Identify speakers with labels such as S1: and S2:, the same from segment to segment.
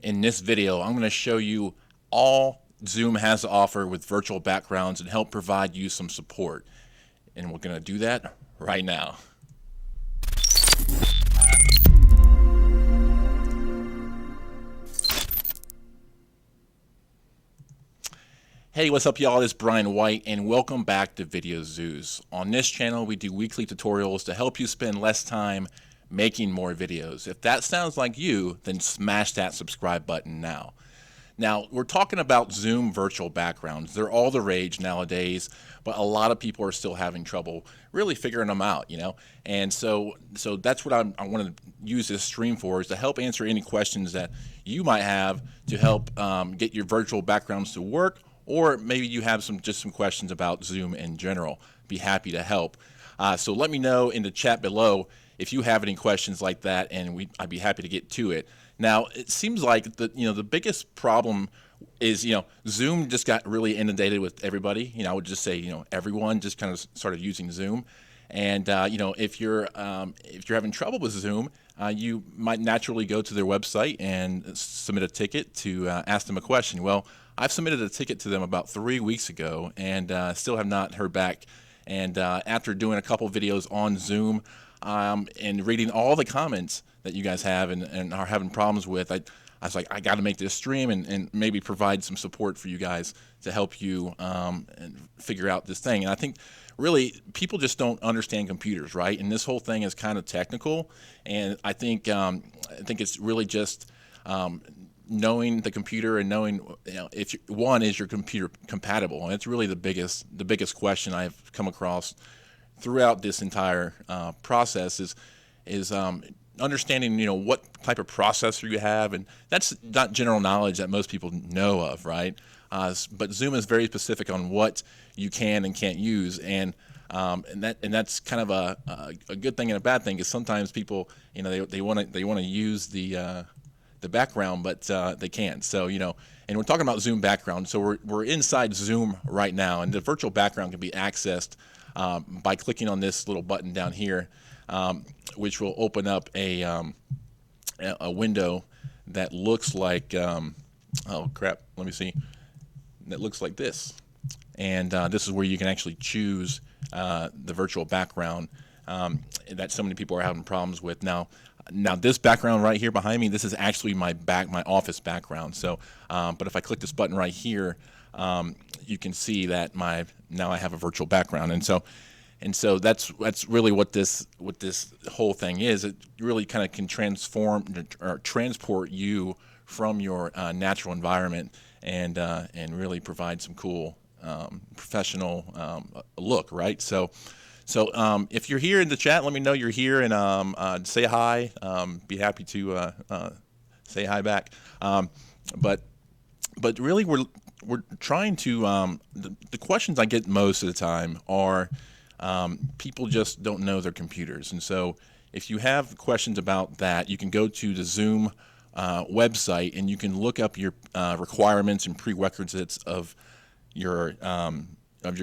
S1: In this video, I'm going to show you all Zoom has to offer with virtual backgrounds and help provide you some support. And we're going to do that right now. Hey, what's up y'all? It's Brian White and welcome back to Video Zoos. On this channel, we do weekly tutorials to help you spend less time making more videos. If that sounds like you, then smash that subscribe button now. Now, we're talking about Zoom virtual backgrounds. They're all the rage nowadays, but a lot of people are still having trouble really figuring them out, And so that's what I want to use this stream for, is to help answer any questions that you might have to help get your virtual backgrounds to work, or maybe you have some questions about Zoom in general. Be happy to help. So let me know in the chat below if you have any questions like that, and I'd be happy to get to it. Now, it seems like the biggest problem is, Zoom just got really inundated with everybody. I would just say, everyone just kind of started using Zoom. And, if you're having trouble with Zoom, you might naturally go to their website and submit a ticket to ask them a question. Well, I've submitted a ticket to them about 3 weeks ago and still have not heard back. And after doing a couple videos on Zoom and reading all the comments that you guys have and are having problems with, I was like, I got to make this stream and maybe provide some support for you guys to help you and figure out this thing. And I think really people just don't understand computers, right? And this whole thing is kind of technical, and I think it's really just knowing the computer and knowing if one is your computer compatible. And it's really the biggest question I've come across throughout this entire process is understanding what type of processor you have, and that's not general knowledge that most people know of, right? But Zoom is very specific on what you can and can't use, and that's kind of a good thing and a bad thing, because sometimes people they want to use the background, but they can't. So and we're talking about Zoom background, so we're inside Zoom right now, and the virtual background can be accessed by clicking on this little button down here, which will open up a window that looks like oh crap, let me see, that looks like this. And this is where you can actually choose the virtual background that so many people are having problems with. Now this background right here behind me, this is actually my office background. So, but if I click this button right here, you can see that now I have a virtual background. And so that's really what this whole thing is. It really kind of can transform or transport you from your natural environment and really provide some cool professional look, right? So if you're here in the chat, let me know you're here and say hi. Be happy to say hi back. But really, we're trying to the questions I get most of the time are people just don't know their computers, and so if you have questions about that, you can go to the Zoom website and you can look up your requirements and prerequisites of your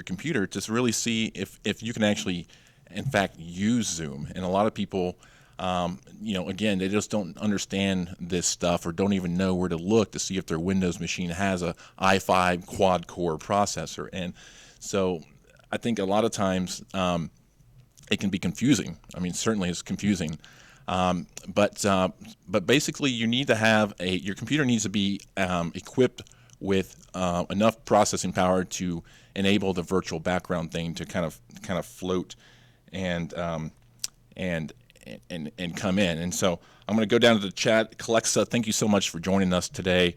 S1: computer to really see if you can actually, in fact, use Zoom. And a lot of people, again, they just don't understand this stuff or don't even know where to look to see if their Windows machine has a i5 quad-core processor. And so I think a lot of times it can be confusing. I mean, certainly it's confusing. But basically, you need to have your computer needs to be equipped with enough processing power to enable the virtual background thing to kind of float and come in. And so I'm going to go down to the chat. Alexa, thank you so much for joining us today.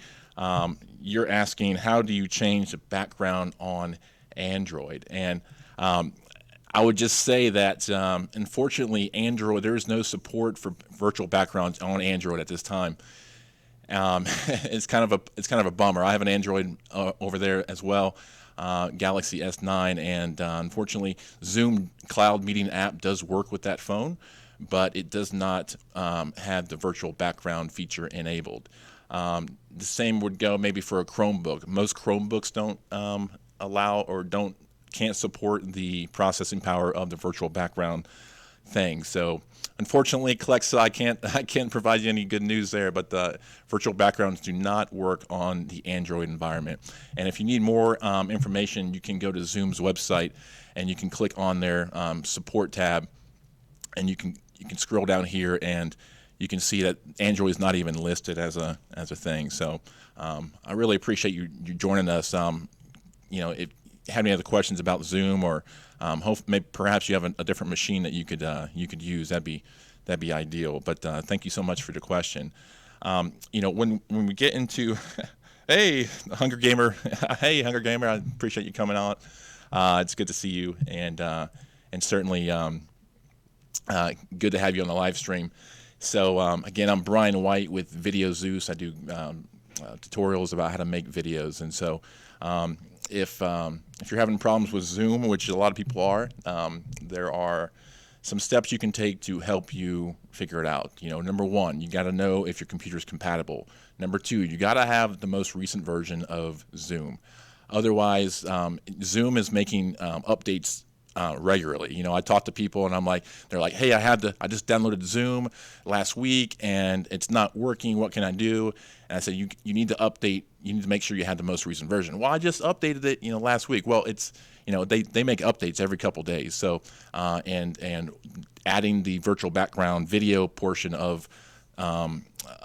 S1: You're asking, how do you change the background on Android? And I would just say that unfortunately, Android, there is no support for virtual backgrounds on Android at this time. It's kind of a bummer. I have an Android over there as well, Galaxy S9, and unfortunately, Zoom Cloud Meeting app does work with that phone, but it does not have the virtual background feature enabled. The same would go maybe for a Chromebook. Most Chromebooks don't allow or can't support the processing power of the virtual background thing. So unfortunately, Alexa, I can't provide you any good news there, but the virtual backgrounds do not work on the Android environment. And if you need more information, you can go to Zoom's website and you can click on their support tab, and you can scroll down here and you can see that Android is not even listed as a thing. So I really appreciate you joining us. You know, if you have any other questions about Zoom, or maybe perhaps you have a different machine that you could use, that'd be ideal. But thank you so much for the question. You know, when we get into hey, Hunger Gamer, hey, Hunger Gamer, I appreciate you coming on. It's good to see you, and certainly good to have you on the live stream. So again, I'm Brian White with Video Zeus. I do tutorials about how to make videos, and so if you're having problems with Zoom, which a lot of people are, there are some steps you can take to help you figure it out. You know, number one, you got to know if your computer is compatible. Number two, you got to have the most recent version of Zoom. Otherwise, Zoom is making updates regularly. You know, I talk to people and they're like, hey, I just downloaded Zoom last week and it's not working. What can I do? And I said, you need to update. You need to make sure you have the most recent version. Well, I just updated it, last week. Well, it's, they make updates every couple days. So, and adding the virtual background video portion of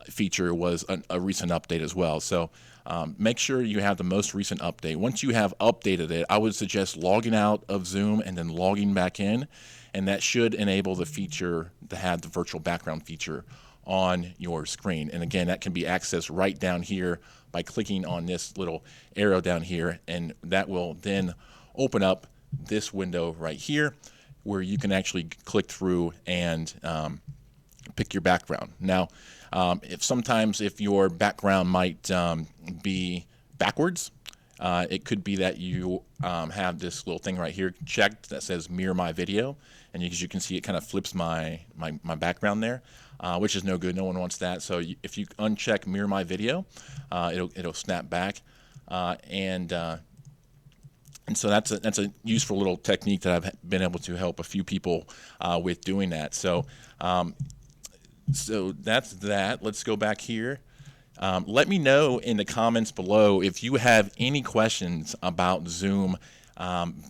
S1: feature was a recent update as well. So make sure you have the most recent update. Once you have updated it, I would suggest logging out of Zoom and then logging back in, and that should enable the feature to have the virtual background feature on your screen. And again, that can be accessed right down here by clicking on this little arrow down here, and that will then open up this window right here where you can actually click through and pick your background. Now, if your background might be backwards, it could be that you have this little thing right here checked that says mirror my video, and as you can see, it kind of flips my background there, which is no good. No one wants that. So if you uncheck mirror my video, it'll snap back, and so that's a useful little technique that I've been able to help a few people with doing that. So that's that. Let's go back here. Let me know in the comments below if you have any questions about Zoom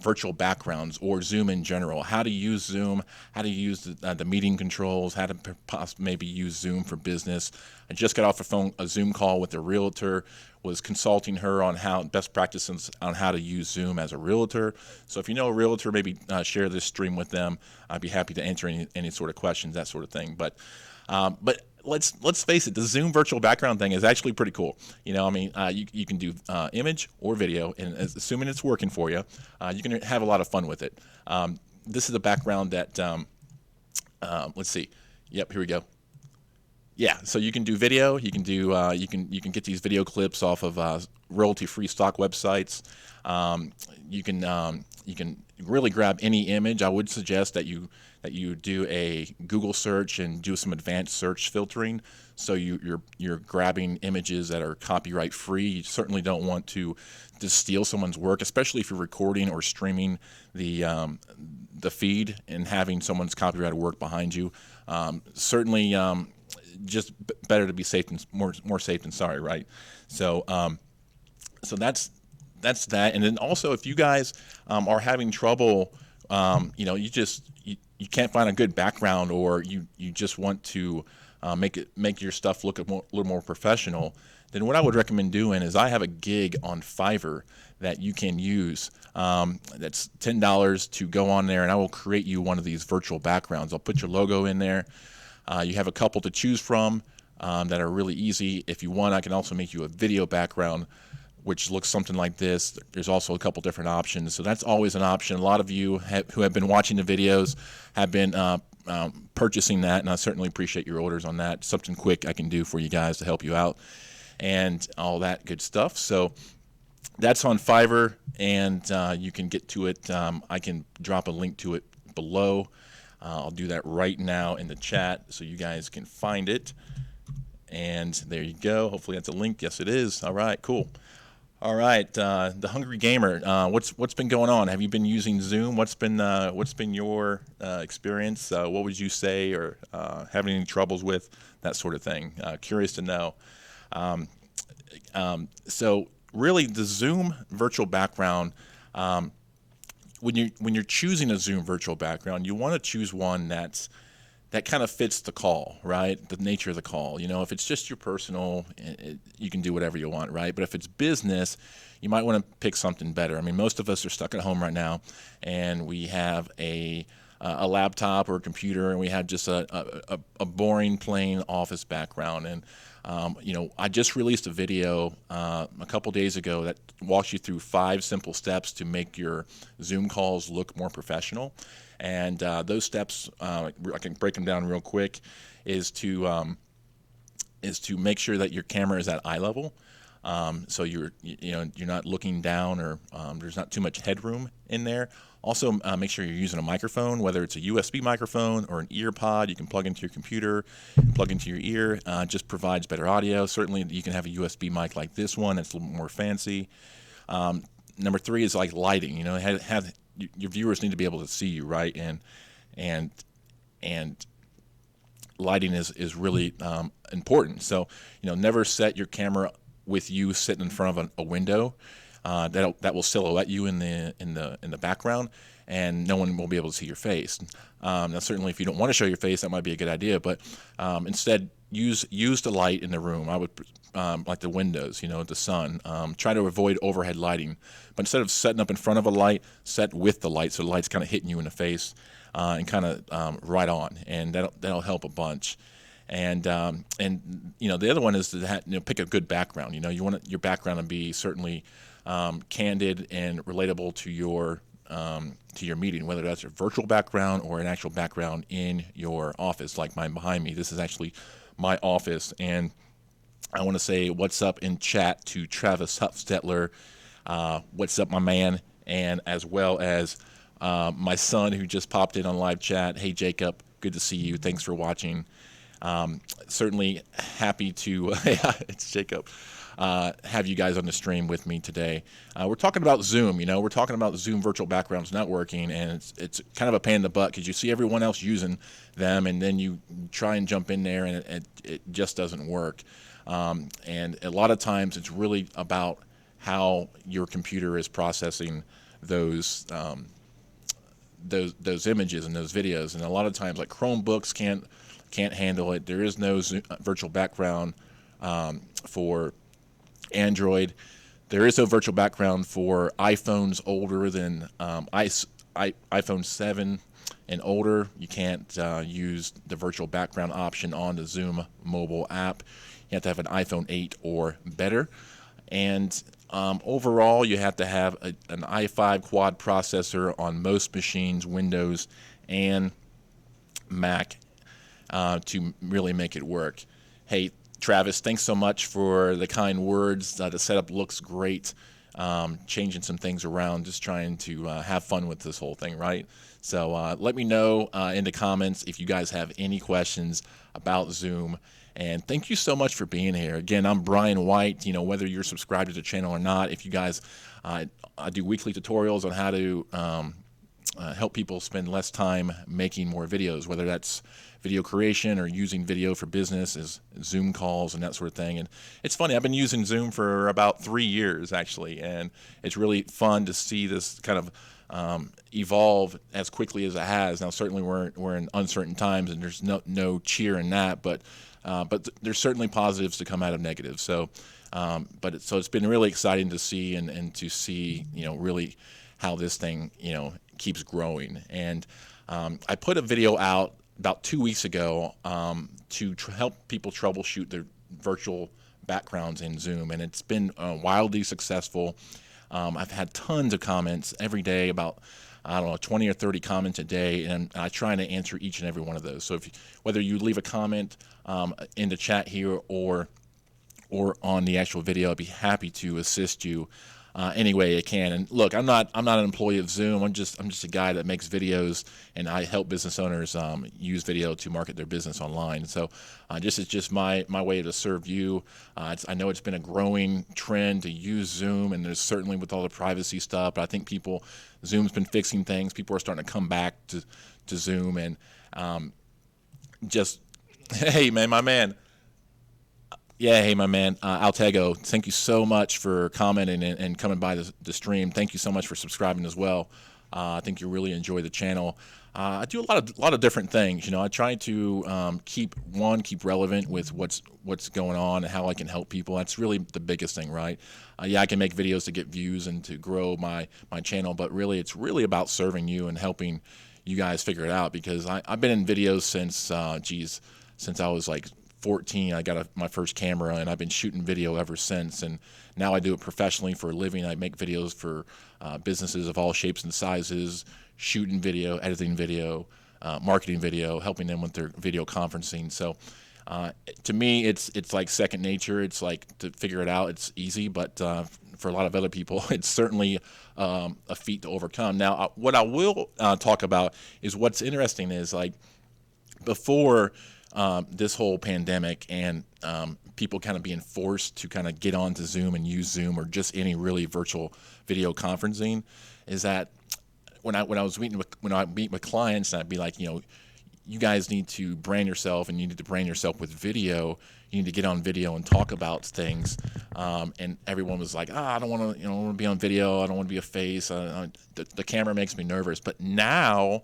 S1: virtual backgrounds or Zoom in general. How to use Zoom, how to use the meeting controls, how to maybe use Zoom for business. I just got off a Zoom call with a realtor, was consulting her on best practices on how to use Zoom as a realtor. So if you know a realtor, maybe share this stream with them. I'd be happy to answer any sort of questions, that sort of thing. But let's face it, the Zoom virtual background thing is actually pretty cool. You can do image or video, and assuming it's working for you, you can have a lot of fun with it. This is a background that, let's see. Yep, here we go. Yeah, so you can do video. You can do you can get these video clips off of royalty-free stock websites. You can really grab any image. I would suggest that you do a Google search and do some advanced search filtering. So you're grabbing images that are copyright free. You certainly don't want to steal someone's work, especially if you're recording or streaming the feed and having someone's copyrighted work behind you. Certainly, just better to be safe than more safe than sorry, right? So so that's that. And then also, if you guys are having trouble, you can't find a good background, or you just want to make your stuff look a little more professional, then what I would recommend doing is I have a gig on Fiverr that you can use. That's $10 to go on there, and I will create you one of these virtual backgrounds. I'll put your logo in there. You have a couple to choose from that are really easy. If you want, I can also make you a video background, which looks something like this. There's also a couple different options, so that's always an option. A lot of you who have been watching the videos have been purchasing that, and I certainly appreciate your orders on that. Something quick I can do for you guys to help you out and all that good stuff. So that's on Fiverr, and you can get to it. I can drop a link to it below. I'll do that right now in the chat so you guys can find it. And there you go. Hopefully that's a link. Yes, it is. All right, cool. All right, the Hungry Gamer. What's been going on? Have you been using Zoom? What's been your experience? What would you say, or having any troubles with that sort of thing? Curious to know. Um, so really, the Zoom virtual background. When you're choosing a Zoom virtual background, you want to choose one that kind of fits the call, right? The nature of the call. If it's just your personal, you can do whatever you want, right? But if it's business, you might want to pick something better. I mean, most of us are stuck at home right now, and we have a laptop or a computer, and we have just a boring, plain office background. And I just released a video a couple days ago that walks you through 5 simple steps to make your Zoom calls look more professional. And those steps, I can break them down real quick, is to make sure that your camera is at eye level. So you're not looking down, or there's not too much headroom in there. Also, make sure you're using a microphone, whether it's a USB microphone or an ear pod. You can plug into your computer, plug into your ear. Just provides better audio. Certainly, you can have a USB mic like this one. It's a little more fancy. Number 3 is like lighting. Have your viewers need to be able to see you, right? And lighting is really important. So never set your camera with you sitting in front of a window. That will silhouette you in the background, and no one will be able to see your face. Now, certainly, if you don't want to show your face, that might be a good idea. But instead, use the light in the room. I would like the windows, the sun. Try to avoid overhead lighting. But instead of setting up in front of a light, set with the light, so the light's kind of hitting you in the face and kind of right on, and that'll help a bunch. And the other one is to pick a good background. You want your background to be certainly candid and relatable to your meeting, whether that's a virtual background or an actual background in your office, like mine behind me. This is actually my office, and I want to say what's up in chat to Travis Hupstetler. What's up, my man? And as well as my son, who just popped in on live chat. Hey, Jacob, good to see you. Thanks for watching. Certainly happy to, it's Jacob, have you guys on the stream with me today. We're talking about Zoom. We're talking about Zoom virtual backgrounds not working, and it's kind of a pain in the butt because you see everyone else using them, and then you try and jump in there, and it just doesn't work. And a lot of times it's really about how your computer is processing those images and those videos. And a lot of times, like Chromebooks can't handle it. There is no virtual background for Android. There is no virtual background for iPhones older than iPhone 7 and older. You can't use the virtual background option on the Zoom mobile app. You have to have an iPhone 8 or better. And overall, you have to have an i5 quad processor on most machines, Windows and Mac, to really make it work. Hey, Travis, thanks so much for the kind words. The setup looks great. Changing some things around, just trying to have fun with this whole thing, right? So let me know in the comments if you guys have any questions about Zoom. And thank you so much for being here. Again, I'm Brian White. Whether you're subscribed to the channel or not, if you guys, I do weekly tutorials on how to help people spend less time making more videos, whether that's video creation or using video for business, as Zoom calls and that sort of thing. And it's funny, I've been using Zoom for about 3 years actually, and it's really fun to see this kind of evolve as quickly as it has. Now, certainly we're in uncertain times, and there's no cheer in that, but there's certainly positives to come out of negatives. So, so it's been really exciting to see and to see really how this thing keeps growing. And I put a video out about 2 weeks ago to help people troubleshoot their virtual backgrounds in Zoom, and it's been wildly successful. I've had tons of comments every day, about 20 or 30 comments a day, and I try to answer each and every one of those. So whether you leave a comment in the chat here or on the actual video, I'd be happy to assist you any way it can. And look, I'm not an employee of Zoom. I'm just a guy that makes videos, and I help business owners use video to market their business online. So this is just my way to serve you. I know it's been a growing trend to use Zoom, and there's certainly with all the privacy stuff, but I think Zoom's been fixing things. People are starting to come back to Zoom, and just, hey man, my man. Yeah, hey, my man, Altego, thank you so much for commenting and coming by the stream. Thank you so much for subscribing as well. I think you really enjoy the channel. I do a lot of different things. You know, I try to keep relevant with what's going on and how I can help people. That's really the biggest thing, right? Yeah, I can make videos to get views and to grow my channel, but really, it's really about serving you and helping you guys figure it out, because I've been in videos since, since I was like 14. I got my first camera, and I've been shooting video ever since, and now I do it professionally for a living. I make videos for businesses of all shapes and sizes, shooting video, editing video, marketing video, helping them with their video conferencing. So to me, it's like second nature. It's like, to figure it out, it's easy, but for a lot of other people, it's certainly a feat to overcome. Now, what I will talk about is what's interesting is, like, before this whole pandemic and people kind of being forced to kind of get onto Zoom and use Zoom or just any really virtual video conferencing, is that when I meet with clients, I'd be like, you know, you guys need to brand yourself, and you need to brand yourself with video. You need to get on video and talk about things. And everyone was like, I don't want to, I want to be on video. I don't want to be a face. The camera makes me nervous. But now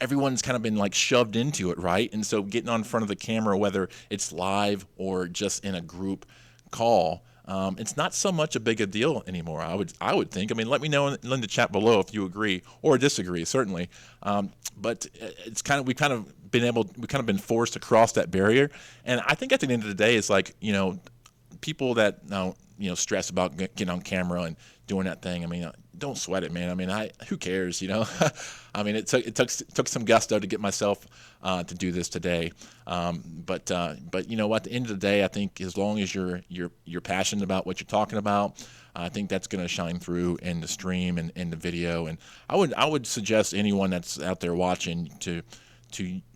S1: everyone's kind of been like shoved into it, right? And so getting on front of the camera, whether it's live or just in a group call, it's not so much a big a deal anymore. I would think. I mean, let me know in the chat below if you agree or disagree, certainly. But it's we've kind of been forced to cross that barrier. And I think at the end of the day, it's like, people that now, stress about getting on camera and doing that thing. I mean, don't sweat it, man. I mean, who cares, I mean, it took some gusto to get myself to do this today. But you know what? At the end of the day, I think as long as you're passionate about what you're talking about, I think that's going to shine through in the stream and in the video. And I would suggest anyone that's out there watching to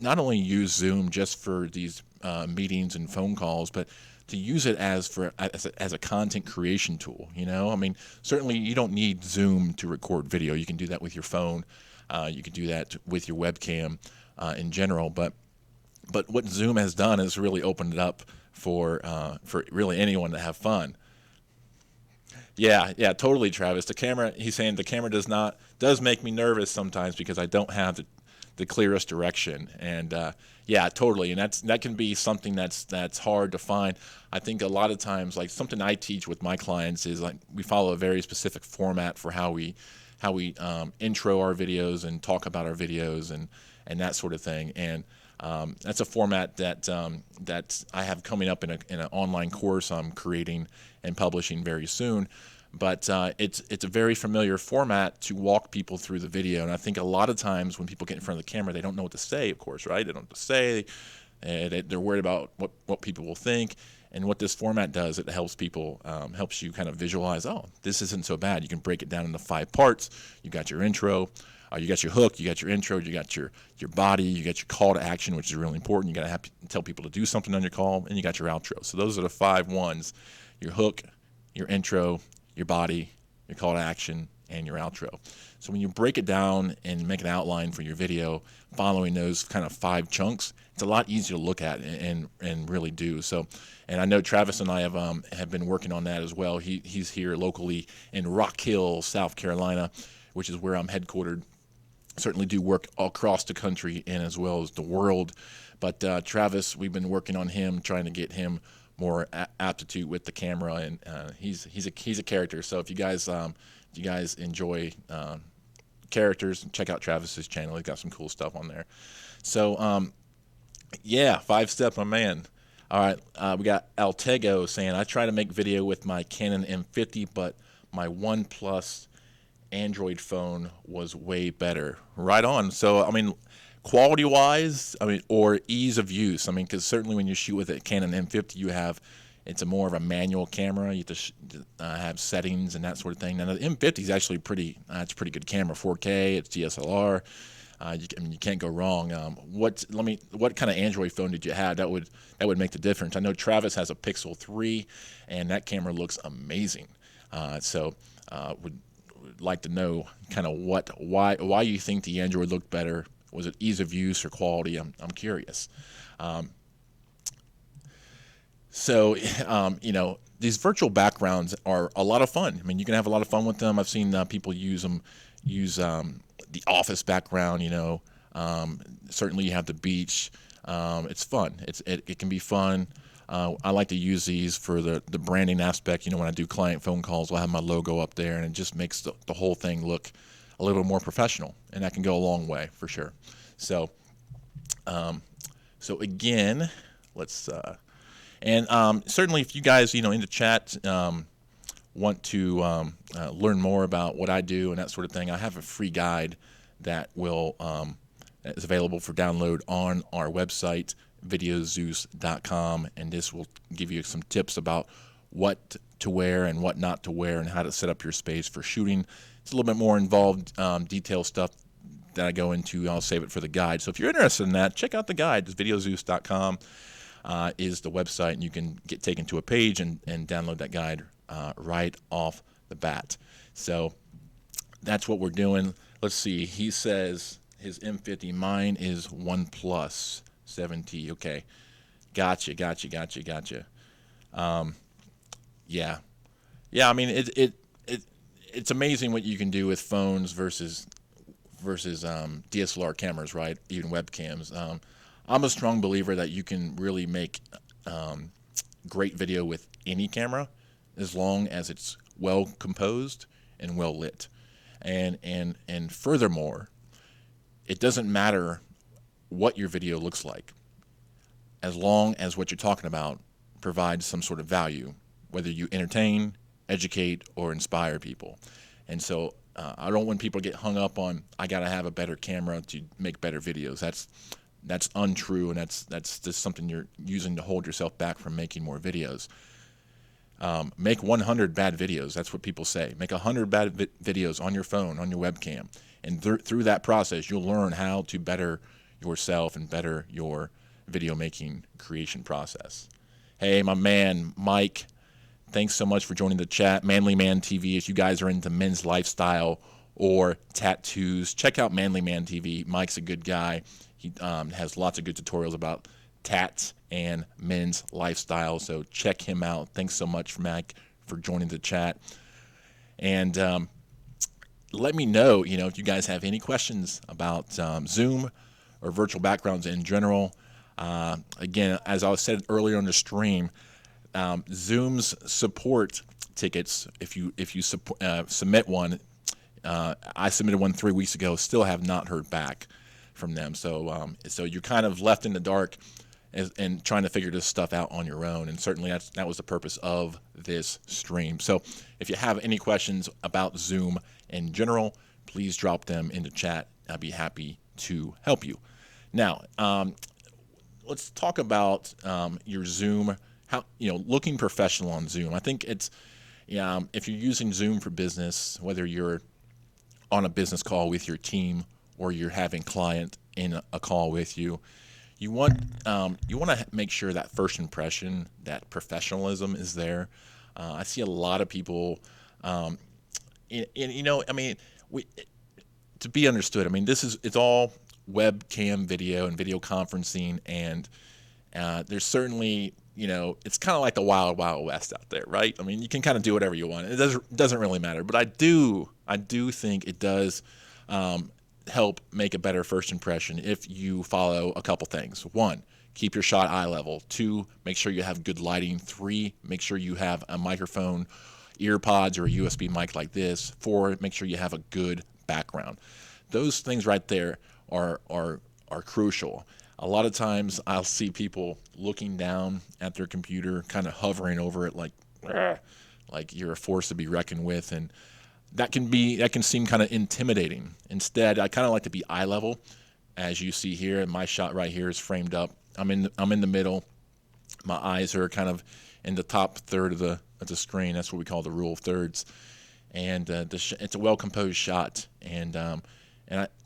S1: not only use Zoom just for these meetings and phone calls, but to use it as a content creation tool. I mean, certainly you don't need Zoom to record video. You can do that with your phone. You can do that with your webcam in general. But what Zoom has done is really opened it up for really anyone to have fun. Yeah, totally, Travis. The camera, he's saying the camera does make me nervous sometimes because I don't have the clearest direction. And yeah, totally. And that can be something that's hard to find. I think a lot of times, like something I teach with my clients is like we follow a very specific format for how we intro our videos and talk about our videos and that sort of thing. And that's a format that I have coming up in an online course I'm creating and publishing very soon. But it's a very familiar format to walk people through the video. And I think a lot of times when people get in front of the camera, they don't know what to say, of course, right? They don't know what to say. They're worried about what people will think. And what this format does, it helps people, helps you kind of visualize, oh, this isn't so bad. You can break it down into 5 parts. You got your intro, you got your hook, you got your intro, you got your body, you got your call to action, which is really important. You got to tell people to do something on your call, and you got your outro. So those are the 5 ones: your hook, your intro, your body, your call to action, and your outro. So when you break it down and make an outline for your video following those kind of 5 chunks, it's a lot easier to look at and really do. So, and I know Travis and I have been working on that as well. He's here locally in Rock Hill, South Carolina, which is where I'm headquartered. Certainly do work all across the country and as well as the world. But Travis, we've been working on him, trying to get him more aptitude with the camera, and he's a character. So if you guys enjoy characters, check out Travis's channel. He's got some cool stuff on there. So yeah, 5-step, my man. All right, we got Altego saying, I try to make video with my Canon M50, but my OnePlus Android phone was way better. Right on. So I mean, quality wise, or ease of use. I mean, because certainly when you shoot with a Canon M50, you have It's a more of a manual camera. You have to have settings and that sort of thing. Now the M50 is actually it's a pretty good camera. 4K. It's DSLR. You can't go wrong. What kind of Android phone did you have? That would make the difference. I know Travis has a Pixel 3, and that camera looks amazing. Would like to know kind of why you think the Android looked better. Was it ease of use or quality? I'm curious. These virtual backgrounds are a lot of fun. I mean, you can have a lot of fun with them. I've seen people use the office background. Certainly you have the beach. It's fun. It can be fun. I like to use these for the branding aspect. When I do client phone calls, I'll have my logo up there, and it just makes the whole thing look a little more professional, and that can go a long way for sure. So again, let's certainly if you guys in the chat want to learn more about what I do and that sort of thing, I have a free guide that is available for download on our website, videozeus.com, and this will give you some tips about what to wear and what not to wear and how to set up your space for shooting. It's a little bit more involved, detailed stuff that I go into. I'll save it for the guide. So if you're interested in that, check out the guide. It's videozeus.com is the website, and you can get taken to a page and download that guide right off the bat. So that's what we're doing. Let's see. He says his M50. Mine is OnePlus 7T. Okay. Gotcha. Yeah. I mean, it's amazing what you can do with phones versus DSLR cameras, right? Even webcams. I'm a strong believer that you can really make great video with any camera as long as it's well composed and well lit. And furthermore, it doesn't matter what your video looks like, as long as what you're talking about provides some sort of value, whether you entertain, educate, or inspire people. And so I don't want people to get hung up on, I got to have a better camera to make better videos. That's untrue, and that's just something you're using to hold yourself back from making more videos. Make 100 bad videos. That's what people say. Make 100 bad videos on your phone, on your webcam. And through that process, you'll learn how to better yourself and better your video making creation process. Hey, my man, Mike, thanks so much for joining the chat. Manly Man TV, if you guys are into men's lifestyle or tattoos, check out Manly Man TV. Mike's a good guy. He has lots of good tutorials about tats and men's lifestyle, so check him out. Thanks so much, Mike, for joining the chat. And let me know, if you guys have any questions about Zoom or virtual backgrounds in general. Again, as I said earlier on the stream, Zoom's support tickets, if you submit one, I submitted one 3 weeks ago, still have not heard back from them. So you're kind of left in the dark and trying to figure this stuff out on your own. And certainly that was the purpose of this stream. So if you have any questions about Zoom in general, please drop them in the chat. I'd be happy to help you. Now, let's talk about your Zoom, how looking professional on Zoom. I think it's if you're using Zoom for business, whether you're on a business call with your team or you're having client in a call with you, you want to make sure that first impression, that professionalism is there. I see a lot of people, to be understood. I mean, it's all webcam video and video conferencing, and there's certainly, it's kind of like the wild, wild west out there, right? I mean, you can kind of do whatever you want. It doesn't really matter, but I do think it does help make a better first impression if you follow a couple things. 1, keep your shot eye level. 2, make sure you have good lighting. 3, make sure you have a microphone, ear pods, or a USB mic like this. 4, make sure you have a good background. Those things right there are crucial. A lot of times I'll see people looking down at their computer, kind of hovering over it like you're a force to be reckoned with, and that can seem kind of intimidating. Instead, I kind of like to be eye level, as you see here. My shot right here is framed up. I'm in the middle. my eyes are kind of in the top third of the screen. That's what we call the rule of thirds. And it's a well-composed shot, and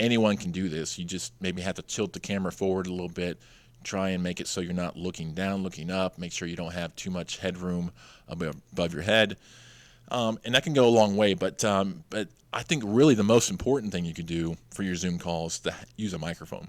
S1: anyone can do this. You just maybe have to tilt the camera forward a little bit, try and make it so you're not looking down, looking up. Make sure you don't have too much headroom above your head, and that can go a long way. But I think really the most important thing you can do for your Zoom calls is to use a microphone.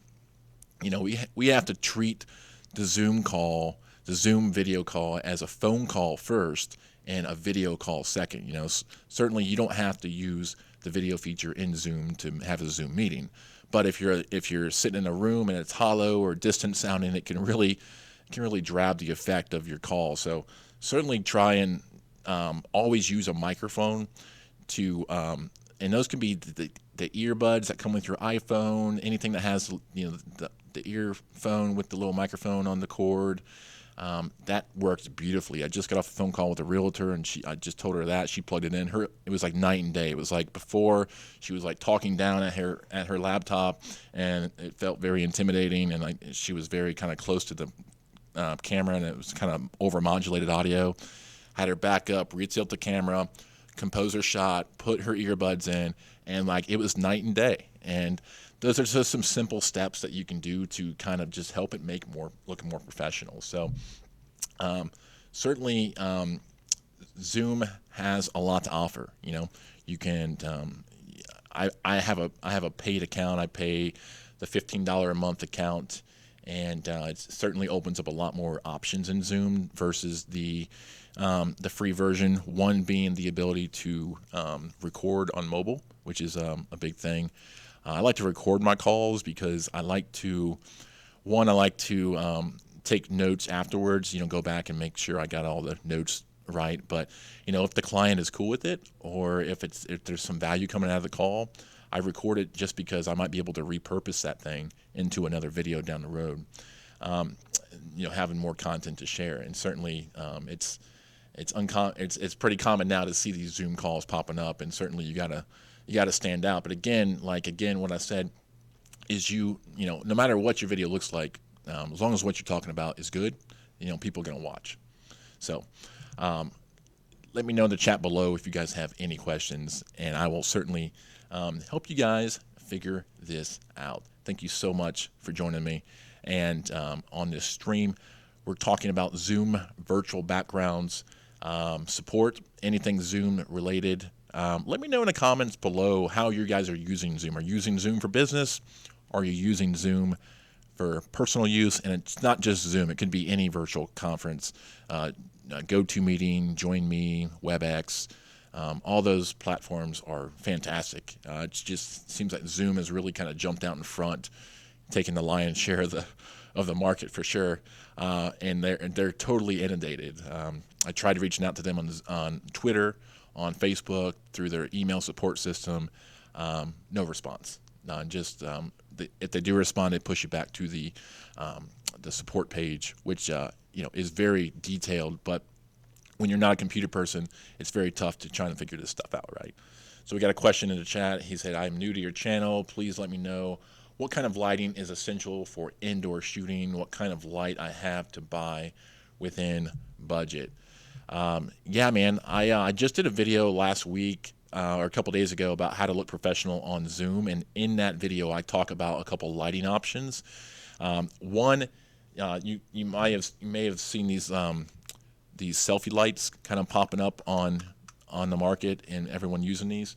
S1: You know, we have to treat the Zoom call, the Zoom video call, as a phone call first and a video call second. You know, certainly you don't have to use the video feature in Zoom to have a Zoom meeting, but if you're sitting in a room and it's hollow or distant sounding, it can really drab the effect of your call. So certainly try and always use a microphone to and those can be the earbuds that come with your iPhone, anything that has, you know, the earphone with the little microphone on the cord. That works beautifully. I just got off a phone call with a realtor, and I just told her that. She plugged it in. It was like night and day. It was like before she was like talking down at her laptop, and it felt very intimidating, and she was very kind of close to the camera, and it was kind of overmodulated audio. Had her back up, retilt the camera, compose her shot, put her earbuds in, and like it was night and day. And those are just some simple steps that you can do to kind of just help it look more professional. So certainly Zoom has a lot to offer. You know, you can I have a paid account. I pay the $15 a month account, and it certainly opens up a lot more options in Zoom versus the free version. One being the ability to record on mobile, which is a big thing. I like to record my calls because I like to take notes afterwards, you know, go back and make sure I got all the notes right. But, you know, if the client is cool with it, or if there's some value coming out of the call, I record it just because I might be able to repurpose that thing into another video down the road, you know, having more content to share. And certainly it's pretty common now to see these Zoom calls popping up, and certainly you gotta stand out. But again, what I said is you know, no matter what your video looks like, as long as what you're talking about is good, you know, people are gonna watch. So let me know in the chat below if you guys have any questions, and I will certainly help you guys figure this out. Thank you so much for joining me. And on this stream, we're talking about Zoom virtual backgrounds, support, anything Zoom related. Let me know in the comments below how you guys are using Zoom. Are you using Zoom for business? Are you using Zoom for personal use? And it's not just Zoom. It could be any virtual conference, GoToMeeting, JoinMe, WebEx. All those platforms are fantastic. It just seems like Zoom has really kind of jumped out in front, taking the lion's share of the market for sure. And they're totally inundated. I tried reaching out to them on Twitter, on Facebook, through their email support system. No response. If they do respond, they push you back to the support page, which you know, is very detailed. But when you're not a computer person, it's very tough to try and figure this stuff out, right? So we got a question in the chat. He said, "I'm new to your channel. Please let me know what kind of lighting is essential for indoor shooting. What kind of light I have to buy within budget." Yeah, man, I just did a video last week or a couple days ago about how to look professional on Zoom, and in that video I talk about a couple lighting options. One, you may have seen these selfie lights kind of popping up on the market, and everyone using these,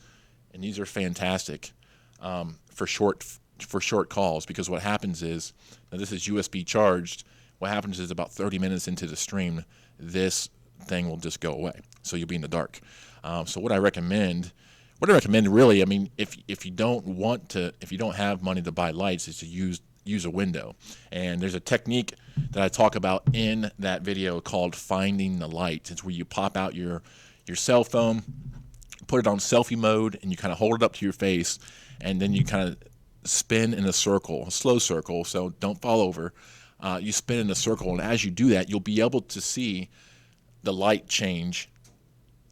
S1: and these are fantastic for short calls, because what happens is, now this is USB charged. What happens is about 30 minutes into the stream, this thing will just go away, so you'll be in the dark. So what I recommend really, I mean, if you don't have money to buy lights, is to use a window. And there's a technique that I talk about in that video called finding the light. It's where you pop out your cell phone, put it on selfie mode, and you kind of hold it up to your face, and then you kind of spin in a circle, a slow circle, so don't fall over. You spin in a circle, and as you do that, you'll be able to see the light change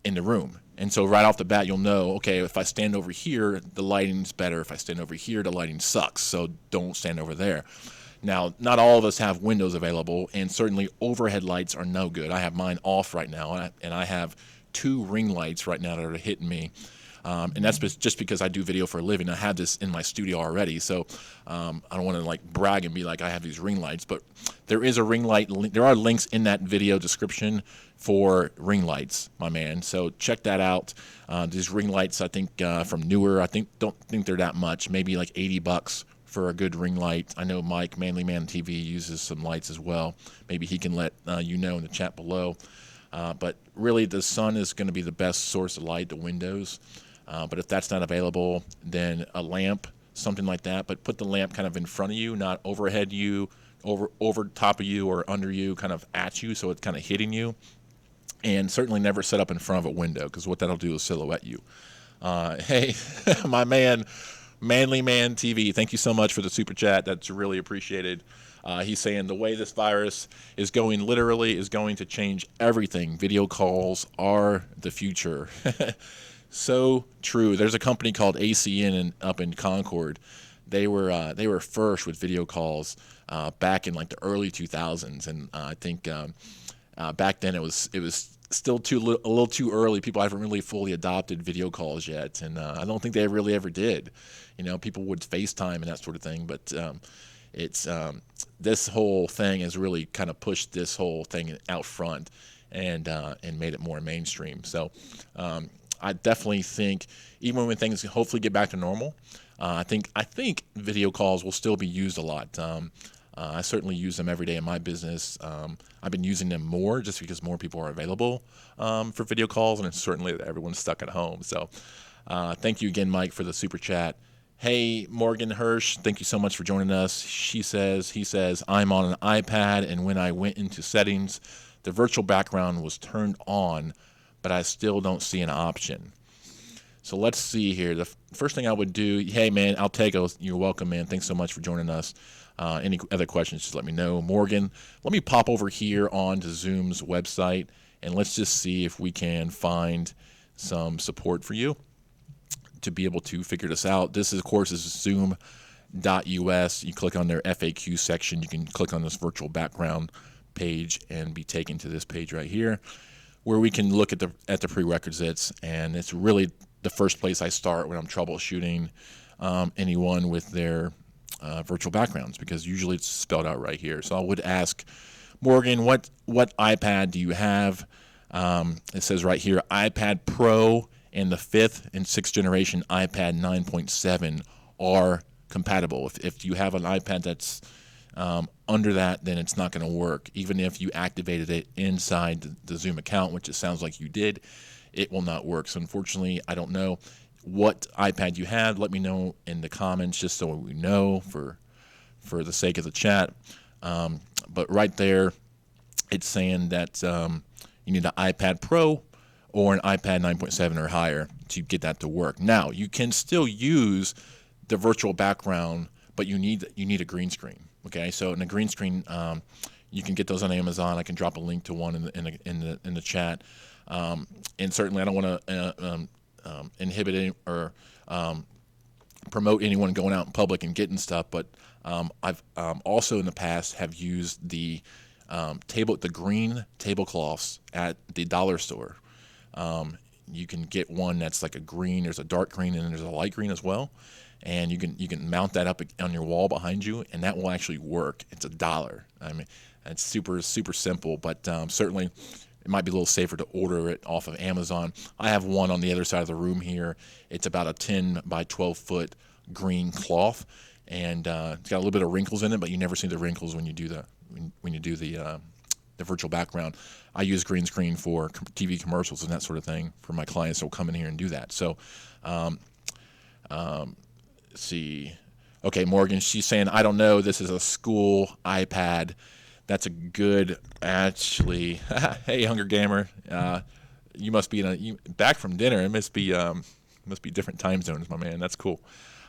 S1: in the room. And so right off the bat, you'll know, okay, if I stand over here, the lighting's better. If I stand over here, the lighting sucks, so don't stand over there. Now, not all of us have windows available, and certainly overhead lights are no good. I have mine off right now, and I have 2 ring lights right now that are hitting me. And that's just because I do video for a living. I have this in my studio already, so I don't want to like brag and be like I have these ring lights. But there is a ring light. There are links in that video description for ring lights, my man. So check that out. These ring lights, I think from Newer, don't think they're that much. Maybe like $80 for a good ring light. I know Mike, Manly Man TV, uses some lights as well. Maybe he can let you know in the chat below. But really, the sun is going to be the best source of light, the windows. But if that's not available, then a lamp, something like that. But put the lamp kind of in front of you, not overhead you, over top of you or under you, kind of at you, so it's kind of hitting you. And certainly never set up in front of a window, because what that'll do is silhouette you. Hey, my man, Manly Man TV, thank you so much for the super chat. That's really appreciated. He's saying the way this virus is going literally is going to change everything. Video calls are the future. So true. There's a company called ACN up in Concord. They were first with video calls back in like the early 2000s, and I think back then it was still a little too early. People haven't really fully adopted video calls yet, and I don't think they really ever did. People would FaceTime and that sort of thing, but it's this whole thing has really kind of pushed this whole thing out front and made it more mainstream. So I definitely think even when things hopefully get back to normal, I think video calls will still be used a lot. I certainly use them every day in my business. I've been using them more just because more people are available for video calls, and it's certainly that everyone's stuck at home. So thank you again, Mike, for the super chat. Hey, Morgan Hirsch, thank you so much for joining us. He says, I'm on an iPad, and when I went into settings, the virtual background was turned on, but I still don't see an option. So let's see here. The first thing I would do, hey, man, Altego, you're welcome, man. Thanks so much for joining us. Any other questions, just let me know. Morgan, let me pop over here onto Zoom's website, and let's just see if we can find some support for you to be able to figure this out. This, of course, is zoom.us. You click on their FAQ section. You can click on this virtual background page and be taken to this page right here, where we can look at the prerequisites, and it's really the first place I start when I'm troubleshooting anyone with their virtual backgrounds, because usually it's spelled out right here. So I would ask Morgan, what iPad do you have? It says right here, iPad Pro and the 5th and 6th generation iPad 9.7 are compatible. If you have an iPad that's under that, then it's not going to work. Even if you activated it inside the Zoom account, which it sounds like you did, it will not work. So unfortunately, I don't know what iPad you had. Let me know in the comments just so we know for the sake of the chat. But right there, it's saying that you need an iPad Pro or an iPad 9.7 or higher to get that to work. Now, you can still use the virtual background, but you need a green screen. Okay, so in a green screen, you can get those on Amazon. I can drop a link to one in the chat. And certainly, I don't want to inhibit any, or promote anyone going out in public and getting stuff. But I've also in the past have used the green tablecloths at the dollar store. You can get one that's like a green. There's a dark green and there's a light green as well. And you can mount that up on your wall behind you, and that will actually work. It's $1. I mean, it's super simple, but certainly it might be a little safer to order it off of Amazon. I have one on the other side of the room here. It's about a 10 by 12 foot green cloth, and it's got a little bit of wrinkles in it, but you never see the wrinkles when you do the virtual background. I use green screen for TV commercials and that sort of thing for my clients who will come in here and do that. So. Let's see. Okay, Morgan, she's saying, I don't know, this is a school iPad. That's a good, actually. Hey, Hunger Gamer, you must be back from dinner. It must be different time zones, my man. That's cool.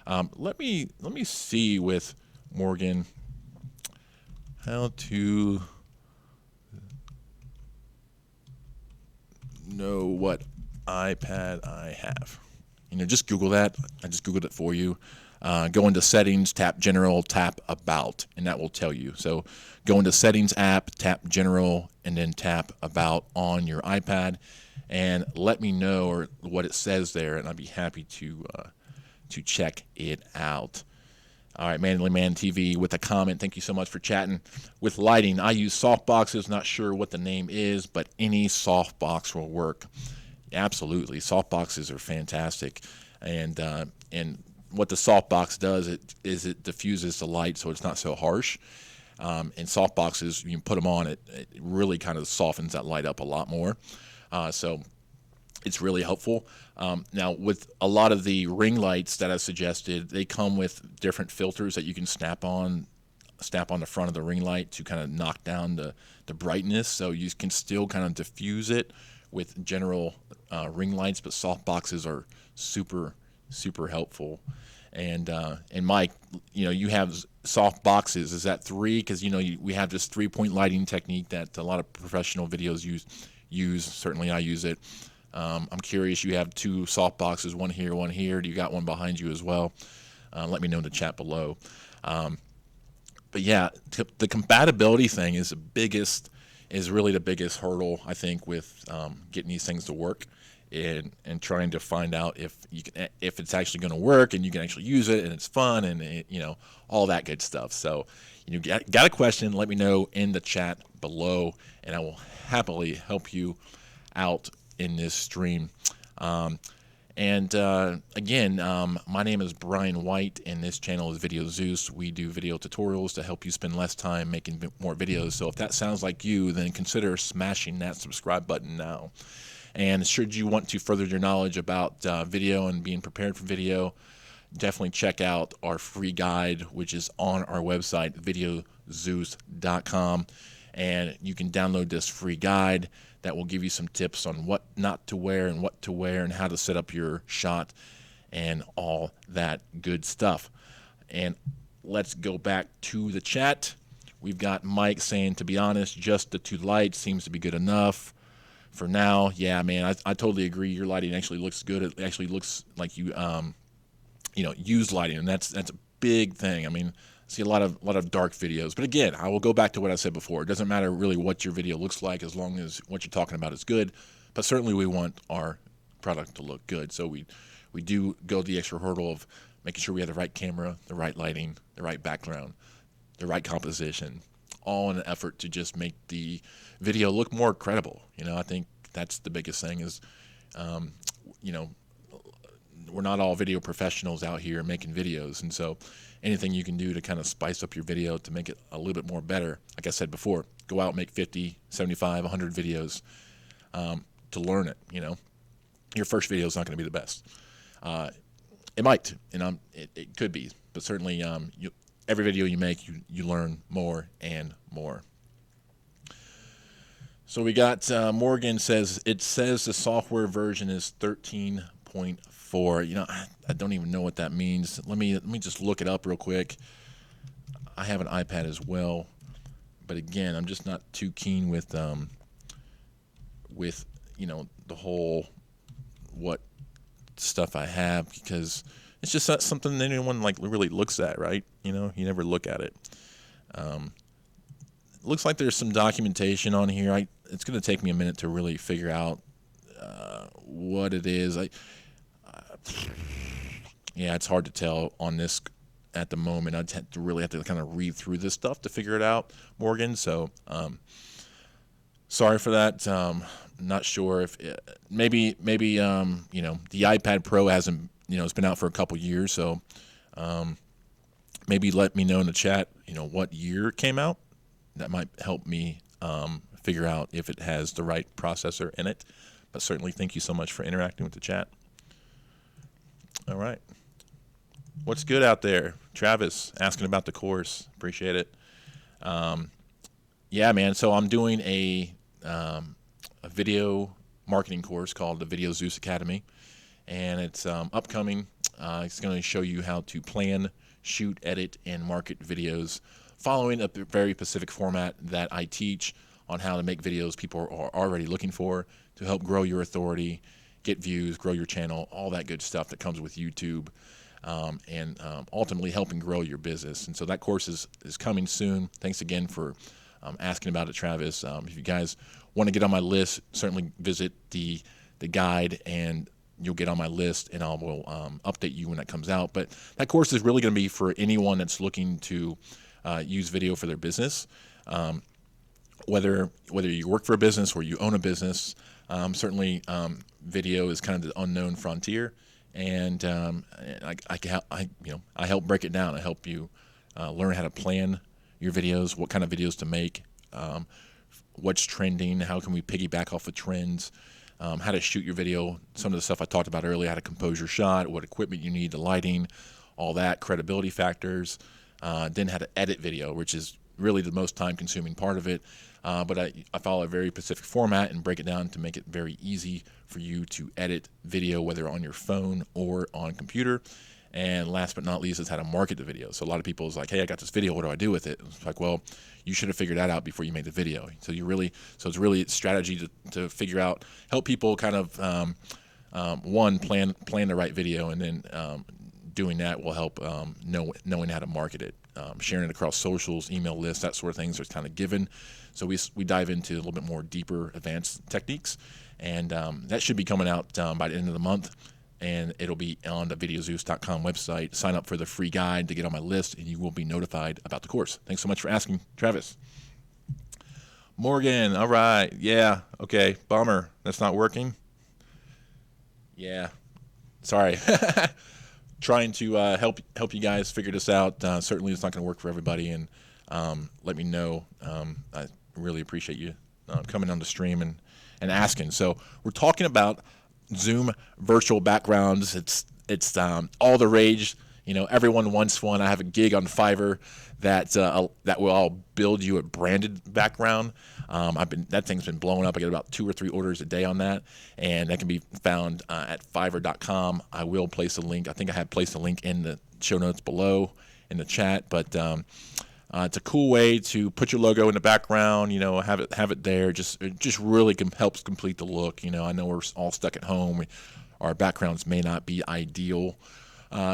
S1: Let me see with Morgan how to know what iPad I have. Just Google that. I just Googled it for you. Go into settings, tap general, tap about, and that will tell you. So go into settings app, tap general, and then tap about on your iPad, and let me know or what it says there, and I'd be happy to check it out. All right, Manly Man TV with a comment. Thank you so much for chatting. With lighting, I use softboxes. Not sure what the name is, but any softbox will work. Absolutely, softboxes are fantastic, and what the softbox does is it diffuses the light so it's not so harsh. And softboxes, you can put them on, it really kind of softens that light up a lot more. So it's really helpful. Now, with a lot of the ring lights that I suggested, they come with different filters that you can snap on the front of the ring light to kind of knock down the brightness, so you can still kind of diffuse it with general ring lights, but soft boxes are super helpful. And Mike, you have soft boxes. Is that 3? Because we have this 3-point lighting technique that a lot of professional videos use. Certainly, I use it. I'm curious. You have 2 soft boxes, one here, one here. Do you got one behind you as well? Let me know in the chat below. But yeah, the compatibility thing is really the biggest hurdle, I think, with getting these things to work, and trying to find out if it's actually going to work and you can actually use it and it's fun and all that good stuff. So got a question, let me know in the chat below, and I will happily help you out in this stream. Again, my name is Brian White, and this channel is Video Zeus. We do video tutorials to help you spend less time making more videos. So if that sounds like you, then consider smashing that subscribe button now. And should you want to further your knowledge about video and being prepared for video, definitely check out our free guide, which is on our website, videozeus.com. And you can download this free guide that will give you some tips on what not to wear and what to wear and how to set up your shot and all that good stuff. And let's go back to the chat. We've got Mike saying, to be honest, just the 2 lights seems to be good enough for now. Yeah, man, I totally agree. Your lighting actually looks good. It actually looks like you use lighting, and that's a big thing. I mean, I see a lot of dark videos, but again, I will go back to what I said before. It doesn't matter really what your video looks like as long as what you're talking about is good. But certainly we want our product to look good, so we do go the extra hurdle of making sure we have the right camera, the right lighting, the right background, the right composition, all in an effort to just make the video look more credible. I think that's the biggest thing is, we're not all video professionals out here making videos, and so anything you can do to kind of spice up your video to make it a little bit more better, like I said before, go out and make 50, 75, 100 videos to learn it. Your first video is not going to be the best. It might, it could be, but certainly every video you make, you learn more and more. So we got Morgan says, it says the software version is 13.4. I don't even know what that means. Let me just look it up real quick. I have an iPad as well, but again, I'm just not too keen with the whole what stuff I have, because it's just not something that anyone really looks at, right? You never look at it. Looks like there's some documentation on here. It's going to take me a minute to really figure out what it is. Yeah, it's hard to tell on this at the moment. I'd really have to kind of read through this stuff to figure it out, Morgan. So sorry for that. Not sure if maybe the iPad Pro hasn't, it's been out for a couple years, so maybe let me know in the chat what year it came out. That might help me figure out if it has the right processor in it. But certainly thank you so much for interacting with the chat. All right. What's good out there? Travis asking about the course. Appreciate it. Yeah, man. So I'm doing a video marketing course called the Video Zeus Academy, and it's upcoming. It's going to show you how to plan, shoot, edit, and market videos following a very specific format that I teach on how to make videos people are already looking for to help grow your authority, get views, grow your channel, all that good stuff that comes with YouTube. and ultimately helping grow your business. And so that course is coming soon. Thanks again for asking about it, Travis. If you guys want to get on my list, certainly visit the guide and you'll get on my list, and I will update you when that comes out. But that course is really going to be for anyone that's looking to use video for their business. Whether you work for a business or you own a business, certainly video is kind of the unknown frontier, and I help break it down. I help you learn how to plan your videos, what kind of videos to make, what's trending, how can we piggyback off of trends, how to shoot your video, some of the stuff I talked about earlier, how to compose your shot, what equipment you need, the lighting, all that, credibility factors, then how to edit video, which is really the most time-consuming part of it. But I follow a very specific format and break it down to make it very easy for you to edit video, whether on your phone or on computer. And last but not least is how to market the video. So a lot of people is like, hey, I got this video, what do I do with it? It's like, well, you should have figured that out before you made the video. So it's really a strategy to figure out, help people kind of one, plan the right video, and then doing that will help knowing how to market it. Sharing it across socials, email lists, that sort of things are kind of given. So we dive into a little bit more deeper advanced techniques, and that should be coming out by the end of the month, and it'll be on the videozeus.com website. Sign up for the free guide to get on my list, and you will be notified about the course. Thanks so much for asking, Travis. Morgan, all right, yeah, okay, bummer, that's not working. Yeah, sorry. Trying to help you guys figure this out. Certainly it's not going to work for everybody, and let me know. I really appreciate you coming on the stream and asking. So we're talking about Zoom virtual backgrounds. It's all the rage. Everyone wants one. I have a gig on Fiverr that will all build you a branded background. That thing's been blowing up. I get about 2 or 3 orders a day on that, and that can be found at Fiverr.com. I will place a link. I think I have placed a link in the show notes below in the chat, but it's a cool way to put your logo in the background. Have it there. It just really helps complete the look. I know we're all stuck at home. Our backgrounds may not be ideal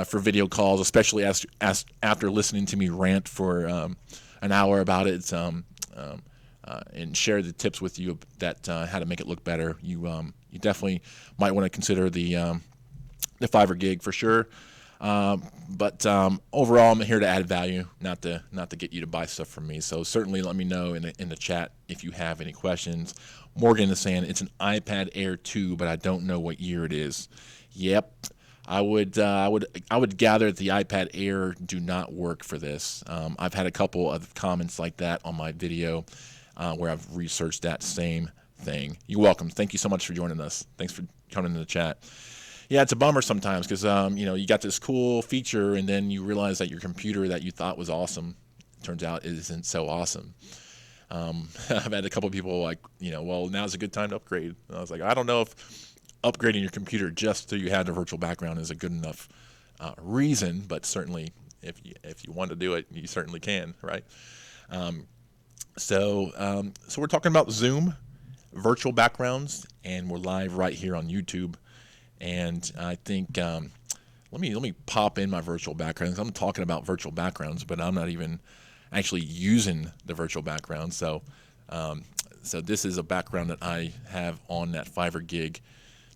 S1: for video calls, especially after listening to me rant for an hour about it, and share the tips with you that how to make it look better. You definitely might want to consider the Fiverr gig for sure. But overall, I'm here to add value, not to get you to buy stuff from me. So certainly let me know in the chat if you have any questions. Morgan is saying it's an iPad Air 2, but I don't know what year it is. Yep. I would gather that the iPad Air do not work for this. I've had a couple of comments like that on my video where I've researched that same thing. You're welcome. Thank you so much for joining us. Thanks for coming in the chat. Yeah, it's a bummer sometimes because you got this cool feature and then you realize that your computer that you thought was awesome turns out isn't so awesome. I've had a couple of people like, well, now's a good time to upgrade. And I was like, I don't know if upgrading your computer just so you had a virtual background is a good enough reason, but certainly if you want to do it, you certainly can, right? So we're talking about Zoom virtual backgrounds, and we're live right here on YouTube. And I think let me pop in my virtual backgrounds. I'm talking about virtual backgrounds, but I'm not even actually using the virtual background. So this is a background that I have on that Fiverr gig.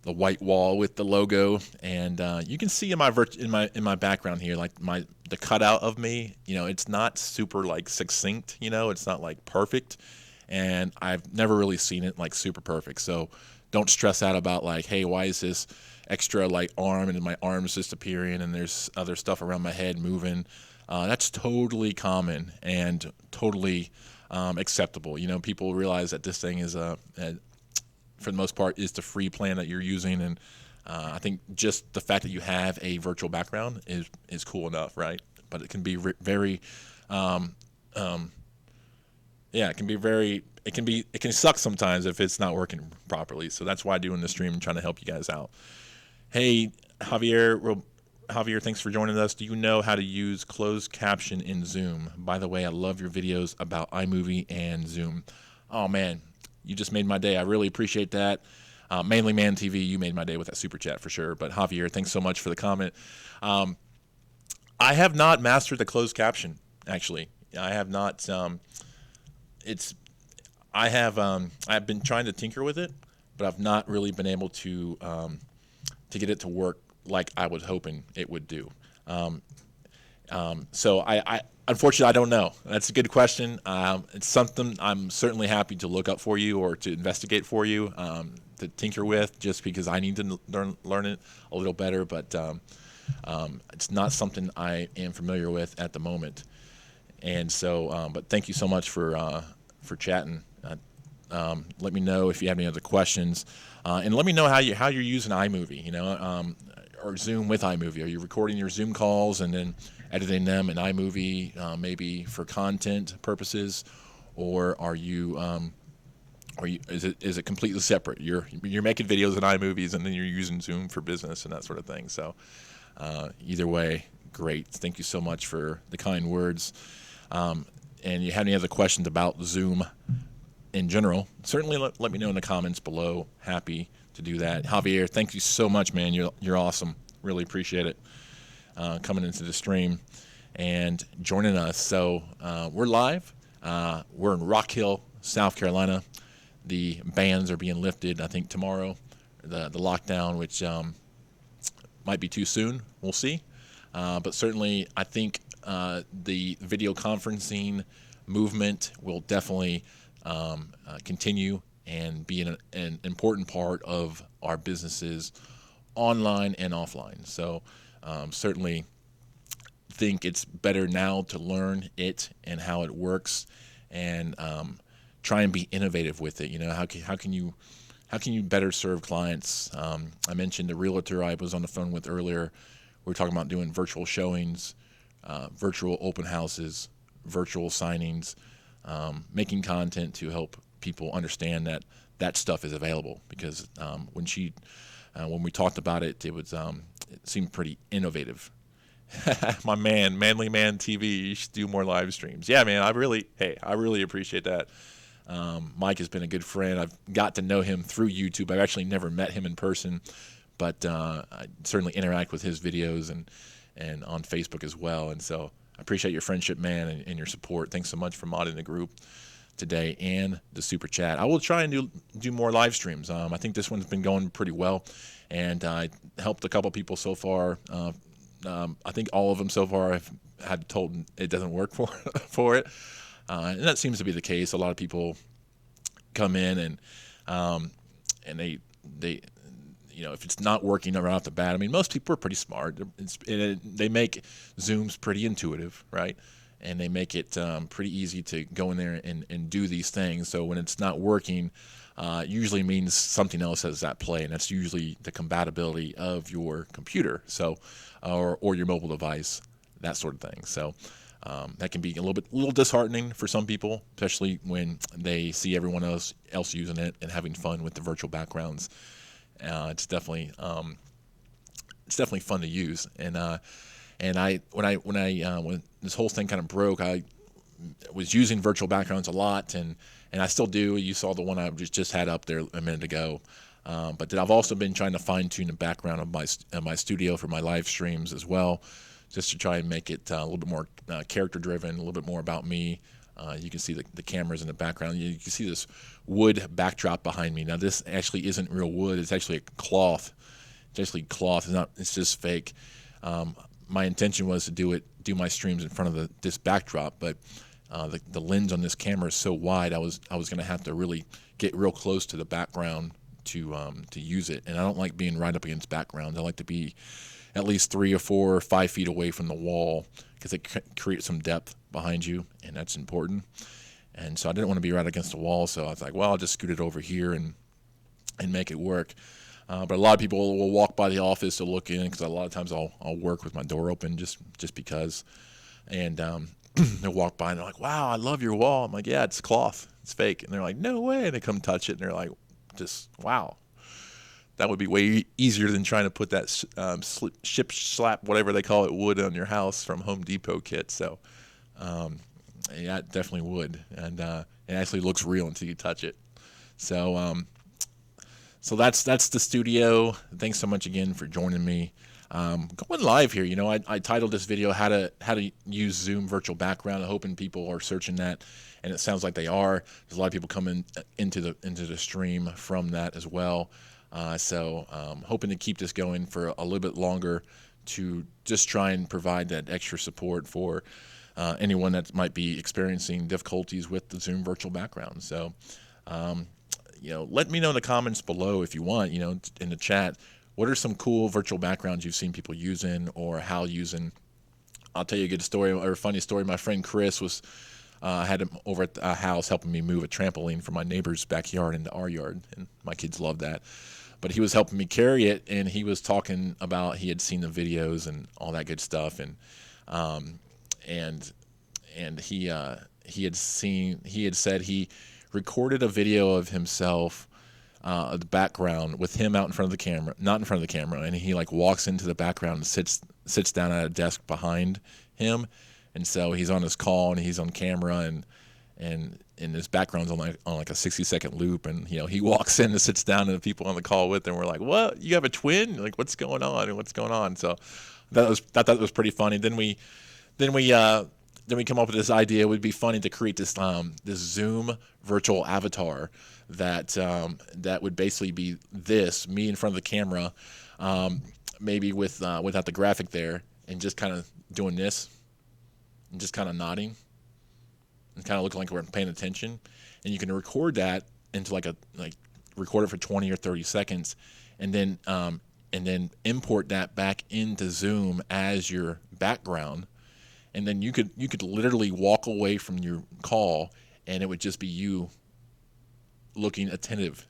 S1: The white wall with the logo, and you can see in my background here, like the cutout of me. It's not super like succinct. It's not like perfect, and I've never really seen it like super perfect. So don't stress out about like, hey, why is this extra like arm and my arm's just appearing, and there's other stuff around my head moving. That's totally common and totally acceptable. People realize that this thing is for the most part, is the free plan that you're using, and I think just the fact that you have a virtual background is cool enough, right? But it can be very, it can suck sometimes if it's not working properly. So that's why I'm doing this stream and trying to help you guys out. Hey, Javier, thanks for joining us. Do you know how to use closed caption in Zoom? By the way, I love your videos about iMovie and Zoom. Oh man, you just made my day. I really appreciate that. Mainly Man TV, you made my day with that super chat for sure. But Javier, thanks so much for the comment. I have not mastered the closed caption. Actually, I have not. It's I've been trying to tinker with it, but I've not really been able to get it to work like I was hoping it would do. So I unfortunately I don't know. That's a good question. It's something I'm certainly happy to look up for you or to investigate for you, to tinker with, just because I need to learn it a little better. But it's not something I am familiar with at the moment. And so, but thank you so much for chatting. Let me know if you have any other questions, and let me know how you're using iMovie. Or Zoom with iMovie. Are you recording your Zoom calls and then editing them in iMovie, maybe for content purposes, or is it completely separate? You're making videos in iMovies and then you're using Zoom for business and that sort of thing. So either way, great. Thank you so much for the kind words. And you have any other questions about Zoom in general, certainly let me know in the comments below. Happy to do that. Javier, thank you so much, man. You're awesome. Really appreciate it, coming into the stream and joining us. So we're live. We're in Rock Hill, South Carolina. The bans are being lifted, I think, tomorrow. The lockdown, which might be too soon. We'll see. But certainly, I think the video conferencing movement will definitely continue and be an important part of our businesses online and offline. So certainly think it's better now to learn it and how it works, and try and be innovative with it. How can you better serve clients? I mentioned the realtor I was on the phone with earlier. We were talking about doing virtual showings, virtual open houses, virtual signings, making content to help people understand that stuff is available. Because when we talked about it, it seemed pretty innovative. My man, Manly Man TV, you should do more live streams. Yeah, man, I really appreciate that. Mike has been a good friend. I've got to know him through YouTube. I've actually never met him in person, but I certainly interact with his videos and on Facebook as well. And so I appreciate your friendship, man, and your support. Thanks so much for modding the group today and the super chat. I will try and do more live streams. I think this one's been going pretty well, and I helped a couple people so far. I think all of them so far I've had told it doesn't work for it, and that seems to be the case. A lot of people come in and they if it's not working right off the bat, I mean, most people are pretty smart. They make Zooms pretty intuitive, right? And they make it pretty easy to go in there and do these things. So when it's not working, usually means something else is at play, and that's usually the compatibility of your computer, so or your mobile device, that sort of thing. So that can be a little disheartening for some people, especially when they see everyone else using it and having fun with the virtual backgrounds. It's definitely fun to use, and when this whole thing kind of broke, I was using virtual backgrounds a lot, and I still do. You saw the one I just had up there a minute ago, but then I've also been trying to fine tune the background of my studio for my live streams as well, just to try and make it a little bit more character driven, a little bit more about me. You can see the cameras in the background. You can see this wood backdrop behind me. Now this actually isn't real wood. It's actually a cloth. It's actually cloth. It's just fake. My intention was to do my streams in front of this backdrop, but the lens on this camera is so wide, I was going to have to really get real close to the background to use it. And I don't like being right up against backgrounds. I like to be at least 3 or 4 or 5 feet away from the wall, because it creates some depth behind you, and that's important. And so I didn't want to be right against the wall, so I was like, well, I'll just scoot it over here and make it work. But a lot of people will walk by the office to look in, because a lot of times I'll work with my door open just because. And they'll walk by and they're like, wow, I love your wall. I'm like, yeah, it's cloth. It's fake. And they're like, no way. And they come touch it, and they're like, just, wow. That would be way easier than trying to put that ship slap, whatever they call it, wood on your house from Home Depot kit. So, yeah, it definitely would. And it actually looks real until you touch it. So, so that's the studio. Thanks so much again for joining me. Going live here. I titled this video how to use Zoom virtual background. I'm hoping people are searching that, and it sounds like they are. There's a lot of people coming into the stream from that as well. So hoping to keep this going for a little bit longer to just try and provide that extra support for anyone that might be experiencing difficulties with the Zoom virtual background. So, let me know in the comments below if you want, in the chat, what are some cool virtual backgrounds you've seen people using or how using. I'll tell you a good story or a funny story. My friend Chris had him over at the house helping me move a trampoline from my neighbor's backyard into our yard, and my kids love that. But he was helping me carry it, and he was talking about he had seen the videos and all that good stuff, and he had said he recorded a video of himself, the background with him out in front of the camera, not in front of the camera, and he like walks into the background and sits down at a desk behind him, and so he's on his call and he's on camera and his background's on like a 60-second loop, and he walks in and sits down and the people on the call with him were like, "What? You have a twin? Like, what's going on? And what's going on?" So I thought that was pretty funny. Then we come up with this idea. It would be funny to create this Zoom virtual avatar that would basically be me in front of the camera, maybe without the graphic there, and just kind of doing this and just kind of nodding and kind of looking like we're paying attention. And you can record that into record it for 20 or 30 seconds, and then import that back into Zoom as your background. And then you could literally walk away from your call, and it would just be you looking attentive.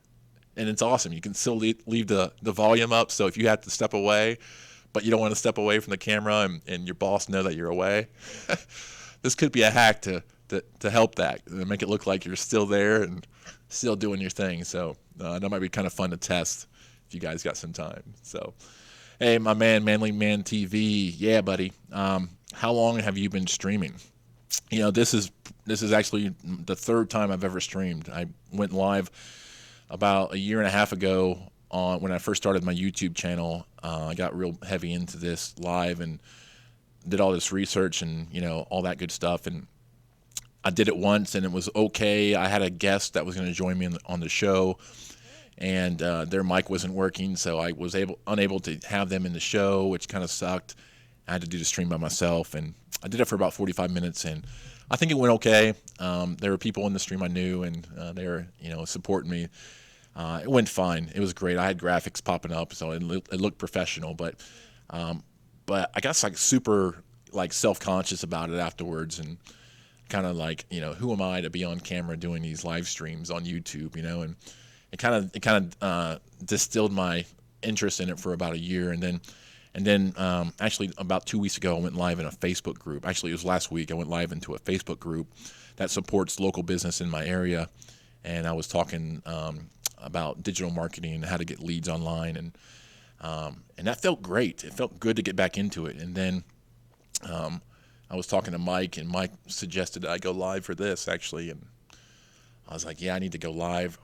S1: And it's awesome. You can still leave the volume up, so if you have to step away, but you don't want to step away from the camera and your boss know that you're away, this could be a hack to help that, and make it look like you're still there and still doing your thing. So that might be kind of fun to test if you guys got some time. So, hey, my man, Manly Man TV, yeah, buddy. How long have you been streaming? This is actually the third time I've ever streamed. I went live about a year and a half ago when I first started my YouTube channel. I got real heavy into this live and did all this research and all that good stuff. And I did it once and it was okay. I had a guest that was going to join me on the show, and their mic wasn't working, so I was unable to have them in the show, which kind of sucked. I had to do the stream by myself, and I did it for about 45 minutes, and I think it went okay. There were people in the stream I knew, and they were, supporting me. It went fine. It was great. I had graphics popping up, so it looked professional, but I got super self-conscious about it afterwards, and kind of who am I to be on camera doing these live streams on YouTube, and it kind of distilled my interest in it for about a year, and then actually about 2 weeks ago I went live in a Facebook group. Actually, it was last week. I went live into a Facebook group that supports local business in my area, and I was talking about digital marketing and how to get leads online, and that felt great. It felt good to get back into it. And then I was talking to Mike, and Mike suggested that I go live for this actually, and I was like, yeah, I need to go live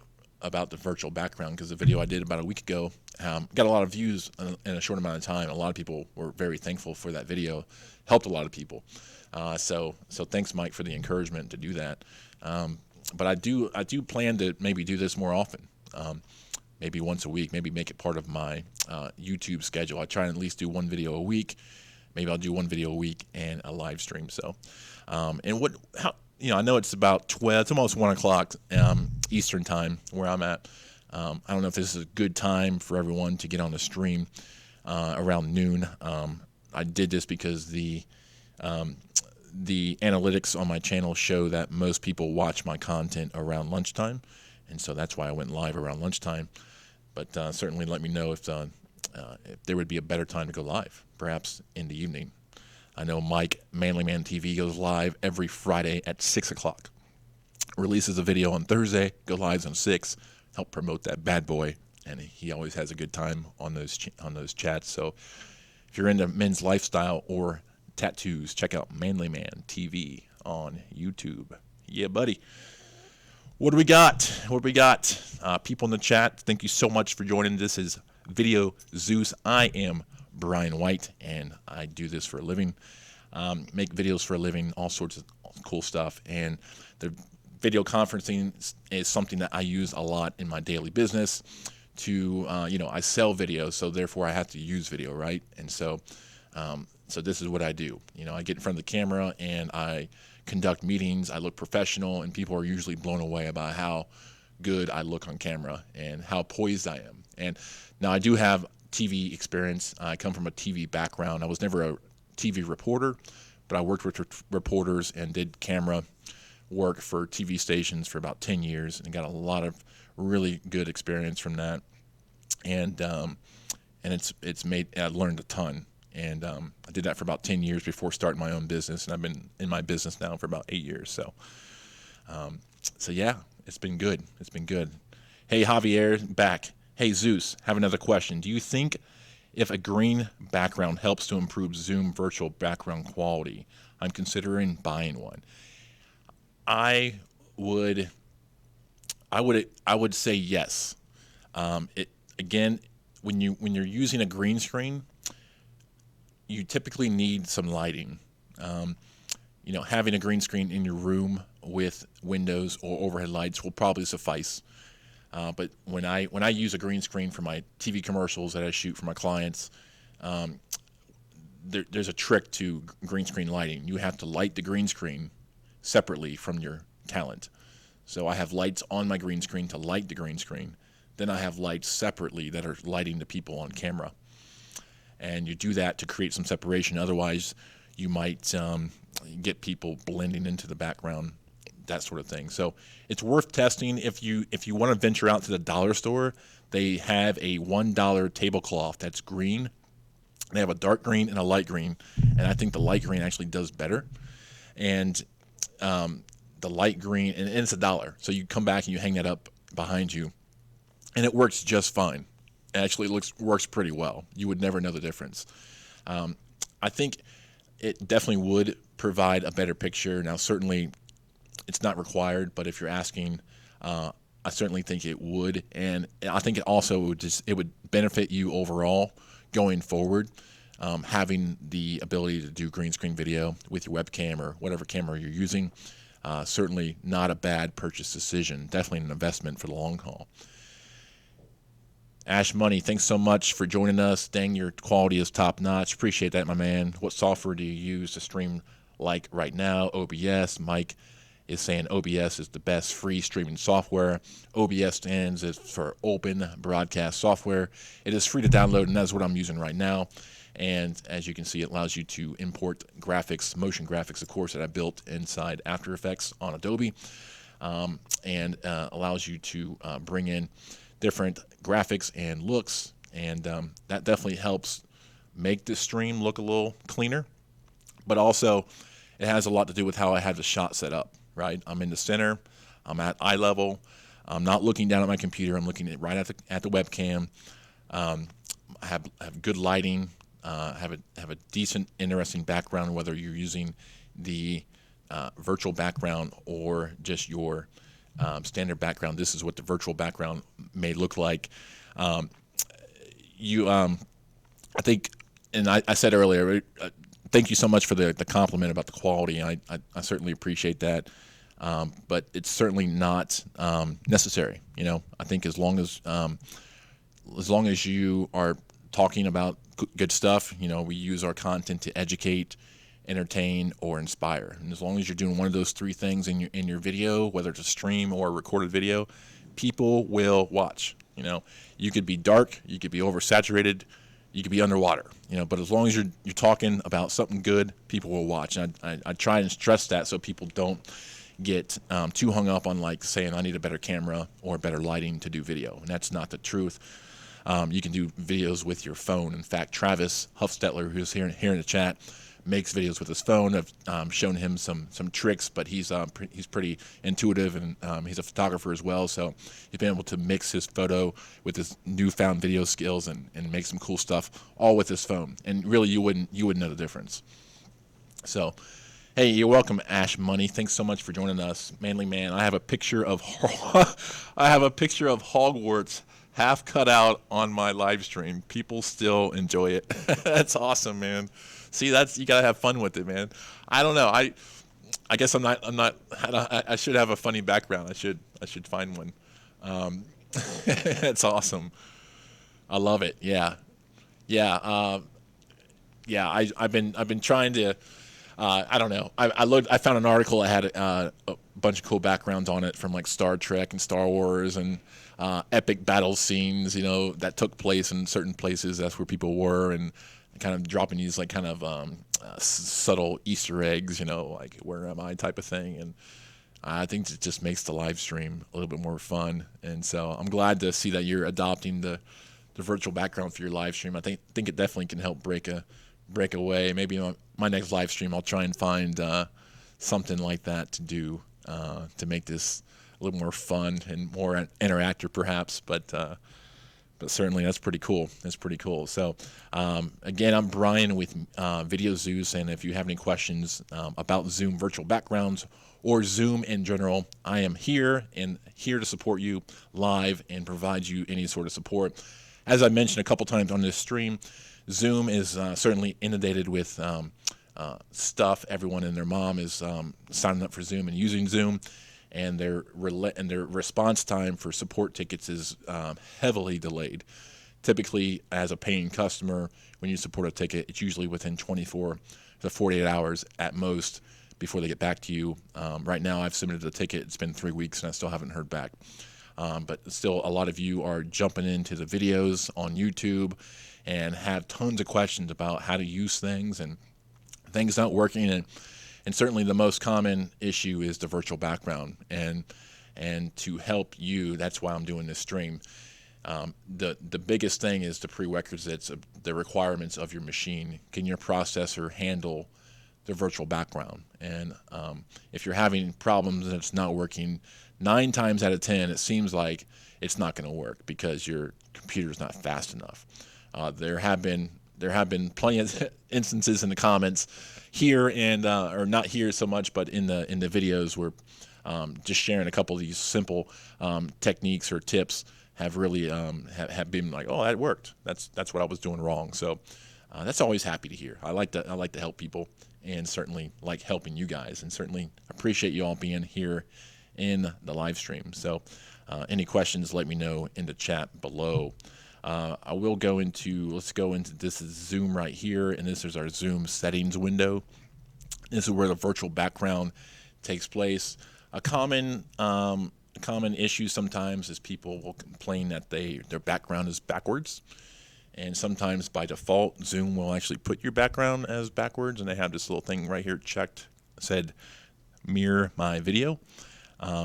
S1: about the virtual background, because the video I did about a week ago got a lot of views in a short amount of time. A lot of people were very thankful for that video. Helped a lot of people. So thanks, Mike, for the encouragement to do that. But I do plan to maybe do this more often. Maybe once a week. Maybe make it part of my YouTube schedule. I try and at least do one video a week. Maybe I'll do one video a week and a live stream. So, I know it's about 12. It's almost 1 o'clock Eastern time where I'm at. I don't know if this is a good time for everyone to get on the stream around noon. I did this because the analytics on my channel show that most people watch my content around lunchtime, and so that's why I went live around lunchtime. But certainly let me know if there would be a better time to go live, perhaps in the evening. I know Mike, Manly Man TV, goes live every Friday at 6 o'clock. Releases a video on Thursday, go live on 6, help promote that bad boy, and he always has a good time on those chats. So if you're into men's lifestyle or tattoos, check out Manly Man TV on YouTube. Yeah, buddy. What do we got? People in the chat, thank you so much for joining. This is Video Zeus. I am Brian White, and I do this for a living. Make videos for a living, all sorts of cool stuff. And the video conferencing is something that I use a lot in my daily business to, I sell video, so therefore I have to use video, right? And so this is what I do. I get in front of the camera and I conduct meetings. I look professional, and people are usually blown away about how good I look on camera and how poised I am. And now I do have TV experience. I come from a TV background. I was never a TV reporter, but I worked with reporters and did camera work for TV stations for about 10 years and got a lot of really good experience from that. And it's made, I learned a ton. And I did that for about 10 years before starting my own business, and I've been in my business now for about 8 years. So yeah, it's been good. It's been good. Hey, Javier, back. Hey, Zeus, have another question. Do you think if a green background helps to improve Zoom virtual background quality? I'm considering buying one. I would say yes. Again, when you're using a green screen, you typically need some lighting. Having a green screen in your room with windows or overhead lights will probably suffice. But when I use a green screen for my TV commercials that I shoot for my clients, there's a trick to green screen lighting. You have to light the green screen separately from your talent. So I have lights on my green screen to light the green screen. Then I have lights separately that are lighting the people on camera. And you do that to create some separation. Otherwise, you might get people blending into the background, that sort of thing. So it's worth testing. If you want to venture out to the dollar store, they have a $1 tablecloth that's green. They have a dark green and a light green, and I think the light green actually does better. And the light green, and it's $1. So you come back and you hang that up behind you, and it works just fine. Actually, it works pretty well. You would never know the difference. I think it definitely would provide a better picture. Now, certainly, it's not required, but if you're asking, I certainly think it would, and I think it also would benefit you overall going forward. Having the ability to do green screen video with your webcam or whatever camera you're using, certainly not a bad purchase decision. Definitely an investment for the long haul. Ash Money, thanks so much for joining us. Dang, your quality is top notch. Appreciate that, my man. What software do you use to stream like right now? OBS. Mike is saying OBS is the best free streaming software. OBS stands for Open Broadcast Software. It is free to download, and that's what I'm using right now. And as you can see, it allows you to import graphics, motion graphics, of course, that I built inside After Effects on Adobe, and allows you to bring in different graphics and looks, and that definitely helps make the stream look a little cleaner. But also, it has a lot to do with how I have the shot set up, right? I'm in the center, I'm at eye level, I'm not looking down at my computer, I'm looking right at the webcam. I have good lighting, have a decent, interesting background, whether you're using the virtual background or just your standard background. This is what the virtual background may look like. I think, and I said earlier, thank you so much for the compliment about the quality. I certainly appreciate that, but it's certainly not necessary. I think as long as you are talking about good stuff, we use our content to educate, entertain, or inspire. And as long as you're doing one of those three things in your video, whether it's a stream or a recorded video, people will watch. You could be dark, you could be oversaturated, you could be underwater. But as long as you're talking about something good, people will watch. And I try and stress that so people don't get too hung up on saying I need a better camera or better lighting to do video, and that's not the truth. You can do videos with your phone. In fact, Travis Huffstetler, who's here in the chat, makes videos with his phone. I've shown him some tricks, but he's pretty intuitive, and he's a photographer as well. So he's been able to mix his photo with his newfound video skills and make some cool stuff all with his phone. And really, you wouldn't know the difference. So Hey, you're welcome, Ash Money. Thanks so much for joining us, Manly Man. I have a picture of I have a picture of Hogwarts half cut out on my live stream. People still enjoy it. That's awesome, man. See, that's you gotta have fun with it, man. I don't know. I guess I should have a funny background. I should find one. Um, that's awesome. I love it. Yeah, yeah. Yeah, I've been trying to. I don't know. I looked. I found an article that had a bunch of cool backgrounds on it from like Star Trek and Star Wars and epic battle scenes. That took place in certain places. That's where people were, and kind of dropping these like kind of subtle Easter eggs. Like where am I type of thing. And I think it just makes the live stream a little bit more fun. And so I'm glad to see that you're adopting the virtual background for your live stream. I think it definitely can help break away. Maybe on my next live stream, I'll try and find something like that to do to make this a little more fun and more interactive, perhaps. But certainly that's pretty cool. That's pretty cool. So again, I'm Brian with Video Zeus, and if you have any questions about Zoom virtual backgrounds or Zoom in general, I am here to support you live and provide you any sort of support. As I mentioned a couple times on this stream, Zoom is certainly inundated with stuff. Everyone and their mom is signing up for Zoom and using Zoom, and their response time for support tickets is heavily delayed. Typically, as a paying customer, when you support a ticket, it's usually within 24 to 48 hours at most before they get back to you. Right now, I've submitted a ticket. It's been 3 weeks, and I still haven't heard back. But still, a lot of you are jumping into the videos on YouTube and have tons of questions about how to use things and things not working. And certainly the most common issue is the virtual background. And to help you, that's why I'm doing this stream. The biggest thing is the prerequisites of the requirements of your machine. Can your processor handle the virtual background? And if you're having problems and it's not working, 9 times out of 10, it seems like it's not going to work because your computer's not fast enough. There have been plenty of instances in the comments here and or not here so much, but in the videos where just sharing a couple of these simple techniques or tips have really have been like, oh, that worked. That's what I was doing wrong. So that's always happy to hear. I like to help people, and certainly like helping you guys, and certainly appreciate you all being here in the live stream. So any questions, let me know in the chat below. I will go into, let's go into, this is Zoom right here, and this is our Zoom settings window. This is where the virtual background takes place. A common issue sometimes is people will complain that their background is backwards. And sometimes by default, Zoom will actually put your background as backwards, and they have this little thing right here checked, said mirror my video.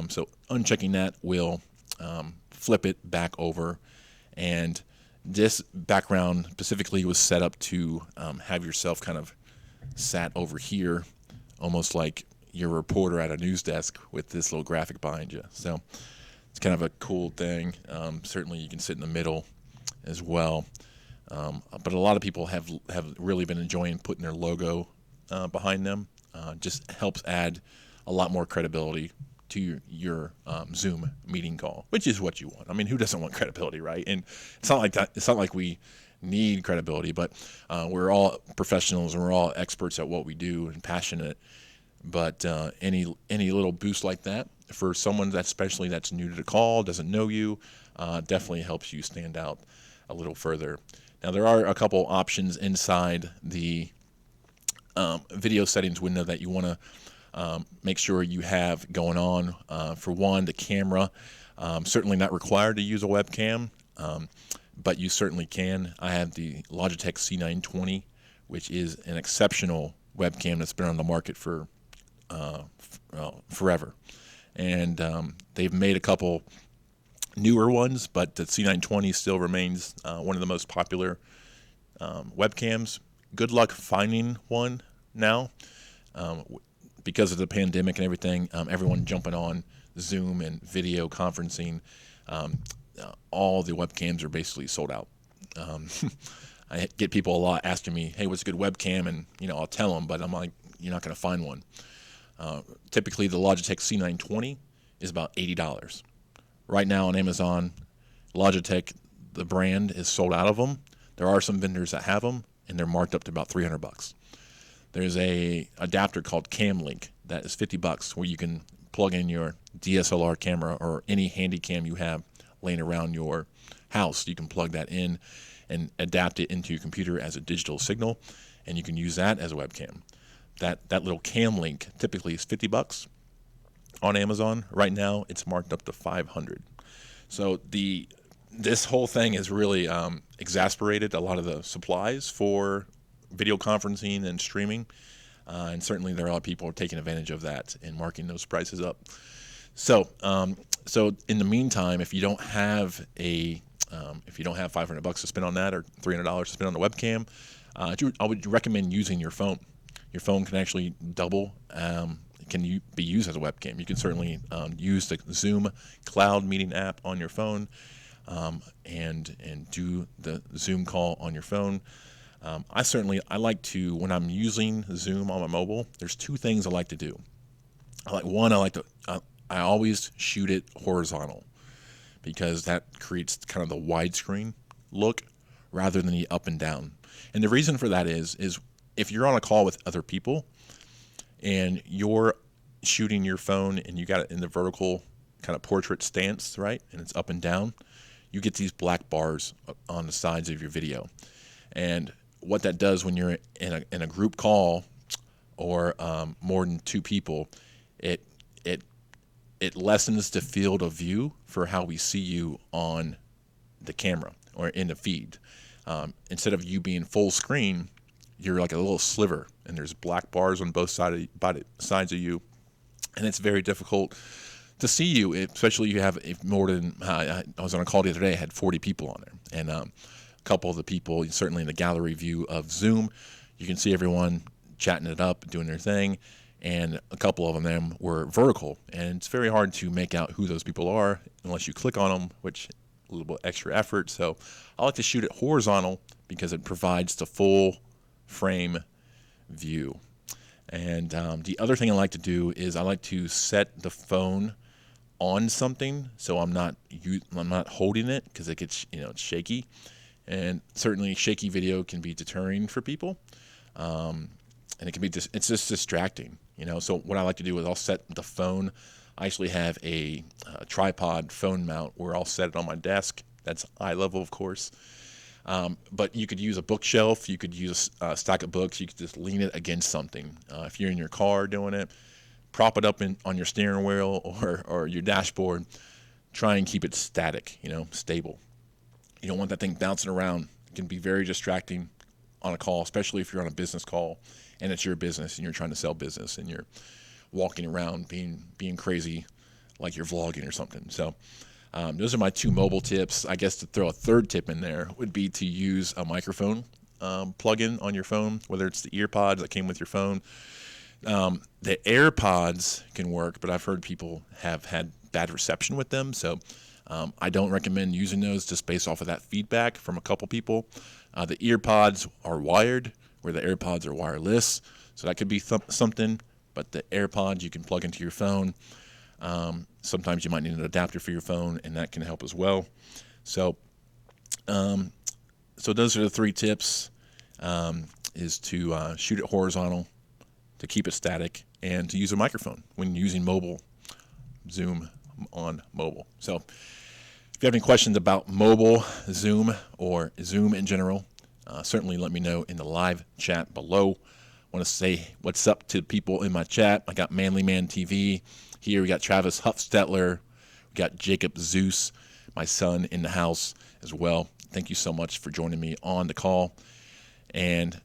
S1: So unchecking that will flip it back over. And this background specifically was set up to have yourself kind of sat over here, almost like you're a reporter at a news desk with this little graphic behind you. So it's kind of a cool thing. Certainly you can sit in the middle as well. But a lot of people have really been enjoying putting their logo behind them. Just helps add a lot more credibility to your Zoom meeting call, which is what you want. I mean, who doesn't want credibility, right? And it's not like that. It's not like we need credibility, but we're all professionals and we're all experts at what we do and passionate. But any little boost like that for someone especially that's new to the call, doesn't know you, definitely helps you stand out a little further. Now, there are a couple options inside the video settings window that you want to make sure you have going on. For one, the camera, certainly not required to use a webcam, but you certainly can. I have the Logitech C920, which is an exceptional webcam that's been on the market for forever. And they've made a couple newer ones, but the C920 still remains one of the most popular webcams. Good luck finding one now. Because of the pandemic and everything, everyone jumping on Zoom and video conferencing, all the webcams are basically sold out. I get people a lot asking me, hey, what's a good webcam? And, I'll tell them, but I'm like, you're not going to find one. Typically, the Logitech C920 is about $80. Right now on Amazon, Logitech, the brand, is sold out of them. There are some vendors that have them, and they're marked up to about $300. There's a adapter called CamLink that is $50, where you can plug in your DSLR camera or any handy cam you have laying around your house. You can plug that in and adapt it into your computer as a digital signal, and you can use that as a webcam. That little CamLink typically is $50 on Amazon. Right now, it's marked up to $500. So this whole thing has really exasperated a lot of the supplies for video conferencing and streaming, and certainly there are a lot of people who are taking advantage of that and marking those prices up. So in the meantime, if you don't have $500 to spend on that or $300 to spend on the webcam, I would recommend using your phone. Your phone can actually double. Can be used as a webcam. You can certainly use the Zoom cloud meeting app on your phone and do the Zoom call on your phone. I like to, when I'm using Zoom on my mobile, there's two things I like to do. I always shoot it horizontal, because that creates kind of the widescreen look rather than the up and down. And the reason for that is if you're on a call with other people and you're shooting your phone and you got it in the vertical kind of portrait stance, right, and it's up and down, you get these black bars on the sides of your video. And what that does when you're in a group call or more than two people, it lessens the field of view for how we see you on the camera or in the feed. Instead of you being full screen, you're like a little sliver, and there's black bars on both sides of you, and it's very difficult to see you, especially you have more than, I was on a call the other day, I had 40 people on there, and a couple of the people, certainly in the gallery view of Zoom, you can see everyone chatting it up, doing their thing, and a couple of them were vertical, and it's very hard to make out who those people are unless you click on them, which a little bit extra effort. So I like to shoot it horizontal because it provides the full frame view. And the other thing I like to do is I like to set the phone on something so I'm not holding it, because it gets, it's shaky, and certainly shaky video can be deterring for people, and it can be it's just distracting, So what I like to do is I'll set the phone. I actually have a tripod phone mount where I'll set it on my desk. That's eye level, of course. But you could use a bookshelf. You could use a stack of books. You could just lean it against something. If you're in your car doing it, prop it up on your steering wheel or your dashboard. Try and keep it static, stable. You don't want that thing bouncing around. It can be very distracting on a call, especially if you're on a business call and it's your business and you're trying to sell business and you're walking around being crazy like you're vlogging or something. So those are my two mobile tips. I guess to throw a third tip in there would be to use a microphone plug-in on your phone, whether it's the earpods that came with your phone. The AirPods can work, but I've heard people have had bad reception with them, so I don't recommend using those just based off of that feedback from a couple people. The earpods are wired, where the AirPods are wireless, so that could be something, but the AirPods you can plug into your phone. Sometimes you might need an adapter for your phone, and that can help as well. So those are the three tips, is to shoot it horizontal, to keep it static, and to use a microphone when using mobile, Zoom on mobile. So if you have any questions about mobile Zoom or Zoom in general, certainly let me know in the live chat below. I want to say what's up to people in my chat. I got Manly Man TV here. We got Travis Huffstetler. We got Jacob Zeus, my son, in the house as well. Thank you so much for joining me on the call and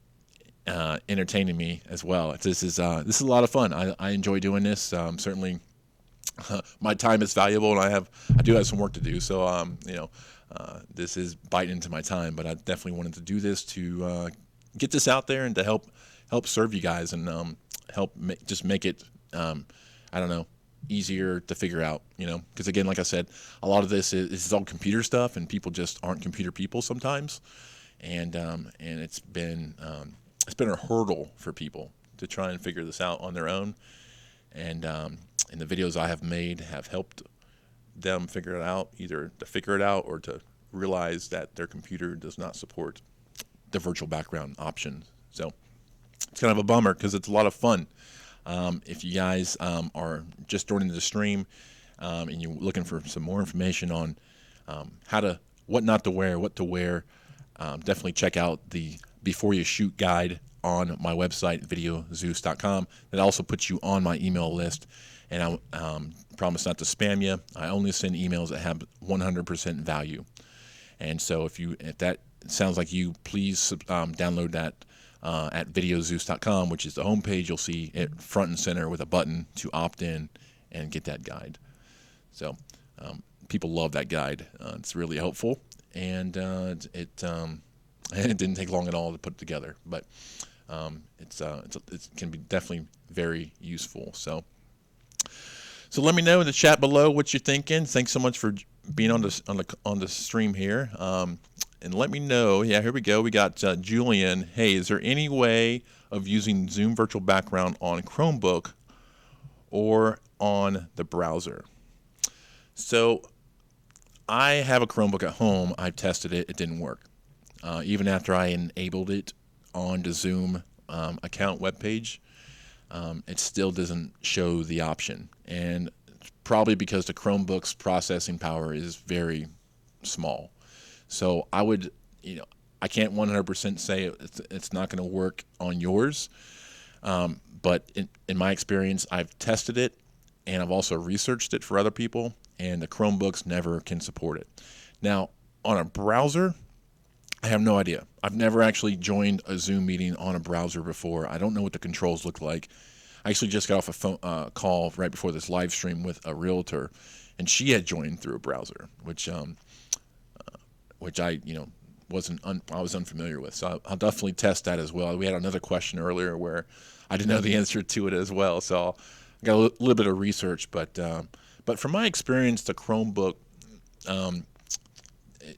S1: entertaining me as well. This is a lot of fun. I enjoy doing this. Certainly, my time is valuable, and I do have some work to do. So this is biting into my time, but I definitely wanted to do this to get this out there and to help serve you guys and help make it easier to figure out, because again, like I said, a lot of this is all computer stuff, and people just aren't computer people sometimes, and it's been a hurdle for people to try and figure this out on their own. And the videos I have made have helped them figure it out, either to figure it out or to realize that their computer does not support the virtual background option. So it's kind of a bummer because it's a lot of fun. If you guys are just joining the stream and you're looking for some more information on what not to wear, what to wear, definitely check out the Before You Shoot guide on my website, videozeus.com. That also puts you on my email list. And I promise not to spam you. I only send emails that have 100% value. And so if that sounds like you, please download that at videozeus.com, which is the homepage. You'll see it front and center with a button to opt in and get that guide. So people love that guide. It's really helpful, and it didn't take long at all to put together, but it can be definitely very useful. So let me know in the chat below what you're thinking. Thanks so much for being on the stream here. And let me know. Yeah, here we go. We got Julian. Hey, is there any way of using Zoom virtual background on Chromebook or on the browser? So I have a Chromebook at home. I've tested it. It didn't work. Even after I enabled it on the Zoom account webpage, it still doesn't show the option. And it's probably because the Chromebook's processing power is very small. So I would, I can't 100% say it's not going to work on yours. But in my experience, I've tested it and I've also researched it for other people, and the Chromebooks never can support it. Now, on a browser, I have no idea. I've never actually joined a Zoom meeting on a browser before. I don't know what the controls look like. I actually just got off a phone call right before this live stream with a realtor, and she had joined through a browser, which I was unfamiliar with. So I'll definitely test that as well. We had another question earlier where I didn't know the answer to it as well. So I got a little bit of research, but from my experience, the Chromebook,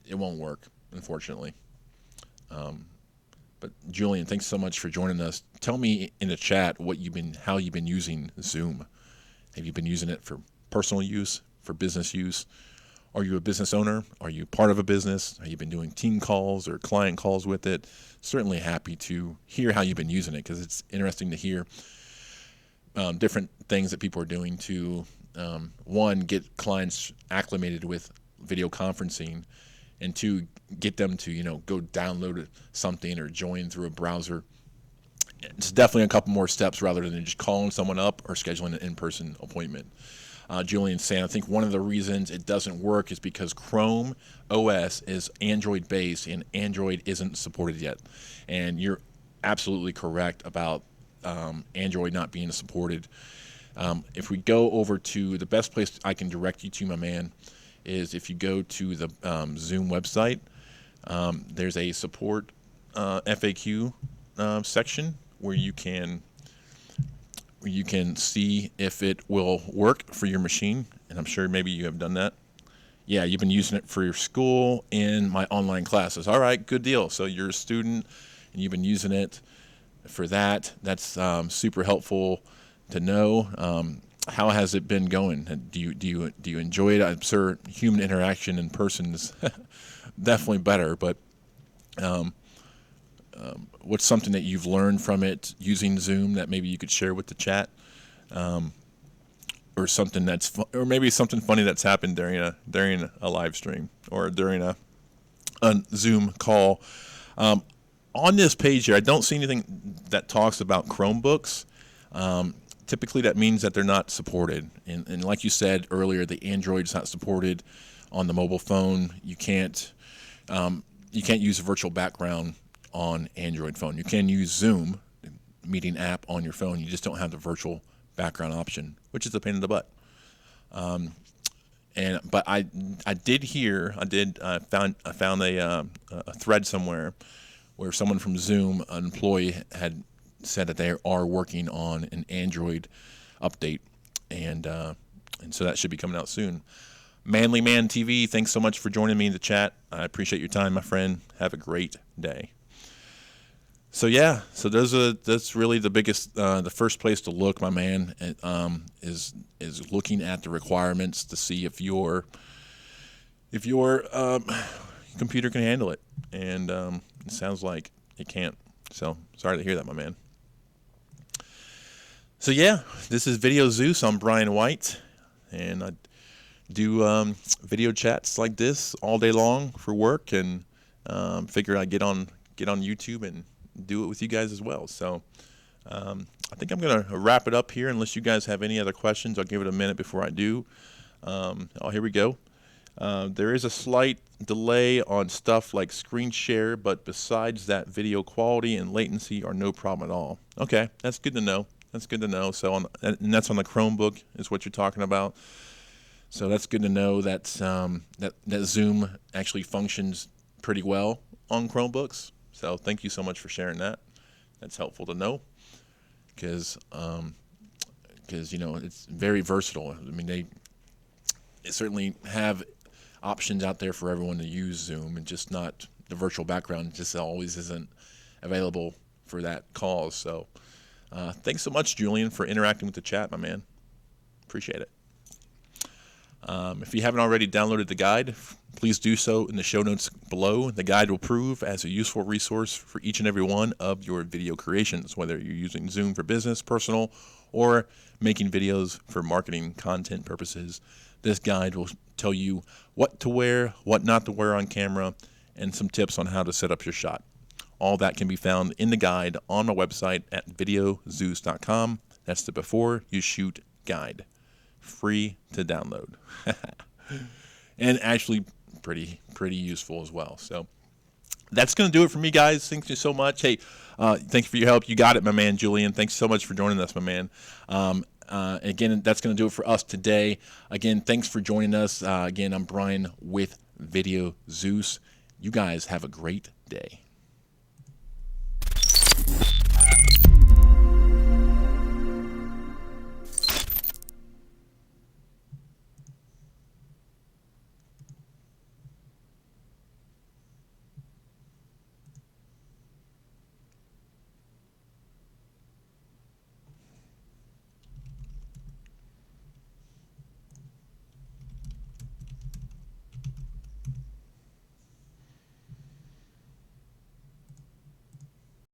S1: it won't work, unfortunately. But Julian, thanks so much for joining us. Tell me in the chat how you've been using Zoom. Have you been using it for personal use, for business use? Are you a business owner? Are you part of a business? Have you been doing team calls or client calls with it? Certainly happy to hear how you've been using it, because it's interesting to hear different things that people are doing to, one, get clients acclimated with video conferencing, and two, get them to go download something or join through a browser. It's definitely a couple more steps rather than just calling someone up or scheduling an in-person appointment. Julian saying, I think one of the reasons it doesn't work is because Chrome OS is Android based and Android isn't supported yet. And you're absolutely correct about Android not being supported. If we go over to the best place I can direct you to, my man, is if you go to the Zoom website, there's a support FAQ section where you can see if it will work for your machine, and I'm sure maybe you have done that. Yeah, you've been using it for your school and my online classes. All right, good deal. So you're a student and you've been using it for that. That's super helpful to know. How has it been going? Do you enjoy it? I'm sure human interaction in person is definitely better, but what's something that you've learned from it using Zoom that maybe you could share with the chat, or something or maybe something funny that's happened during a live stream or during a Zoom call. On this page here, I don't see anything that talks about Chromebooks. Typically, that means that they're not supported, and like you said earlier, the Android's not supported on the mobile phone. You can't use a virtual background on Android phone. You can use Zoom meeting app on your phone. You just don't have the virtual background option, which is a pain in the butt. But I found a thread somewhere where someone from Zoom, an employee, had said that they are working on an Android update, and so that should be coming out soon. Manly Man TV, thanks so much for joining me in the chat. I appreciate your time, my friend. Have a great day. So yeah, so that's really the biggest, the first place to look, my man, is looking at the requirements to see if your computer can handle it, and it sounds like it can't. So sorry to hear that, my man. So yeah, this is Video Zeus. I'm Brian White, and I do video chats like this all day long for work, and figure I'd get on YouTube and do it with you guys as well. So I think I'm gonna wrap it up here. Unless you guys have any other questions, I'll give it a minute before I do. Here we go. There is a slight delay on stuff like screen share, but besides that, video quality and latency are no problem at all. Okay, that's good to know. That's good to know. So and that's on the Chromebook is what you're talking about. So that's good to know that that Zoom actually functions pretty well on Chromebooks. So thank you so much for sharing that. That's helpful to know, because it's very versatile. I mean, they certainly have options out there for everyone to use Zoom, and just not the virtual background just always isn't available for that cause. So thanks so much, Julian, for interacting with the chat, my man. Appreciate it. If you haven't already downloaded the guide, please do so in the show notes below. The guide will prove as a useful resource for each and every one of your video creations, whether you're using Zoom for business, personal, or making videos for marketing content purposes. This guide will tell you what to wear, what not to wear on camera, and some tips on how to set up your shot. All that can be found in the guide on my website at videozeus.com. That's the Before You Shoot guide. Free to download. And actually pretty useful as well. So that's going to do it for me, guys. Thank you so much. Hey, thank you for your help. You got it, my man, Julian. Thanks so much for joining us, my man. Again, that's going to do it for us today. Again, thanks for joining us. Again, I'm Brian with Video Zeus. You guys have a great day.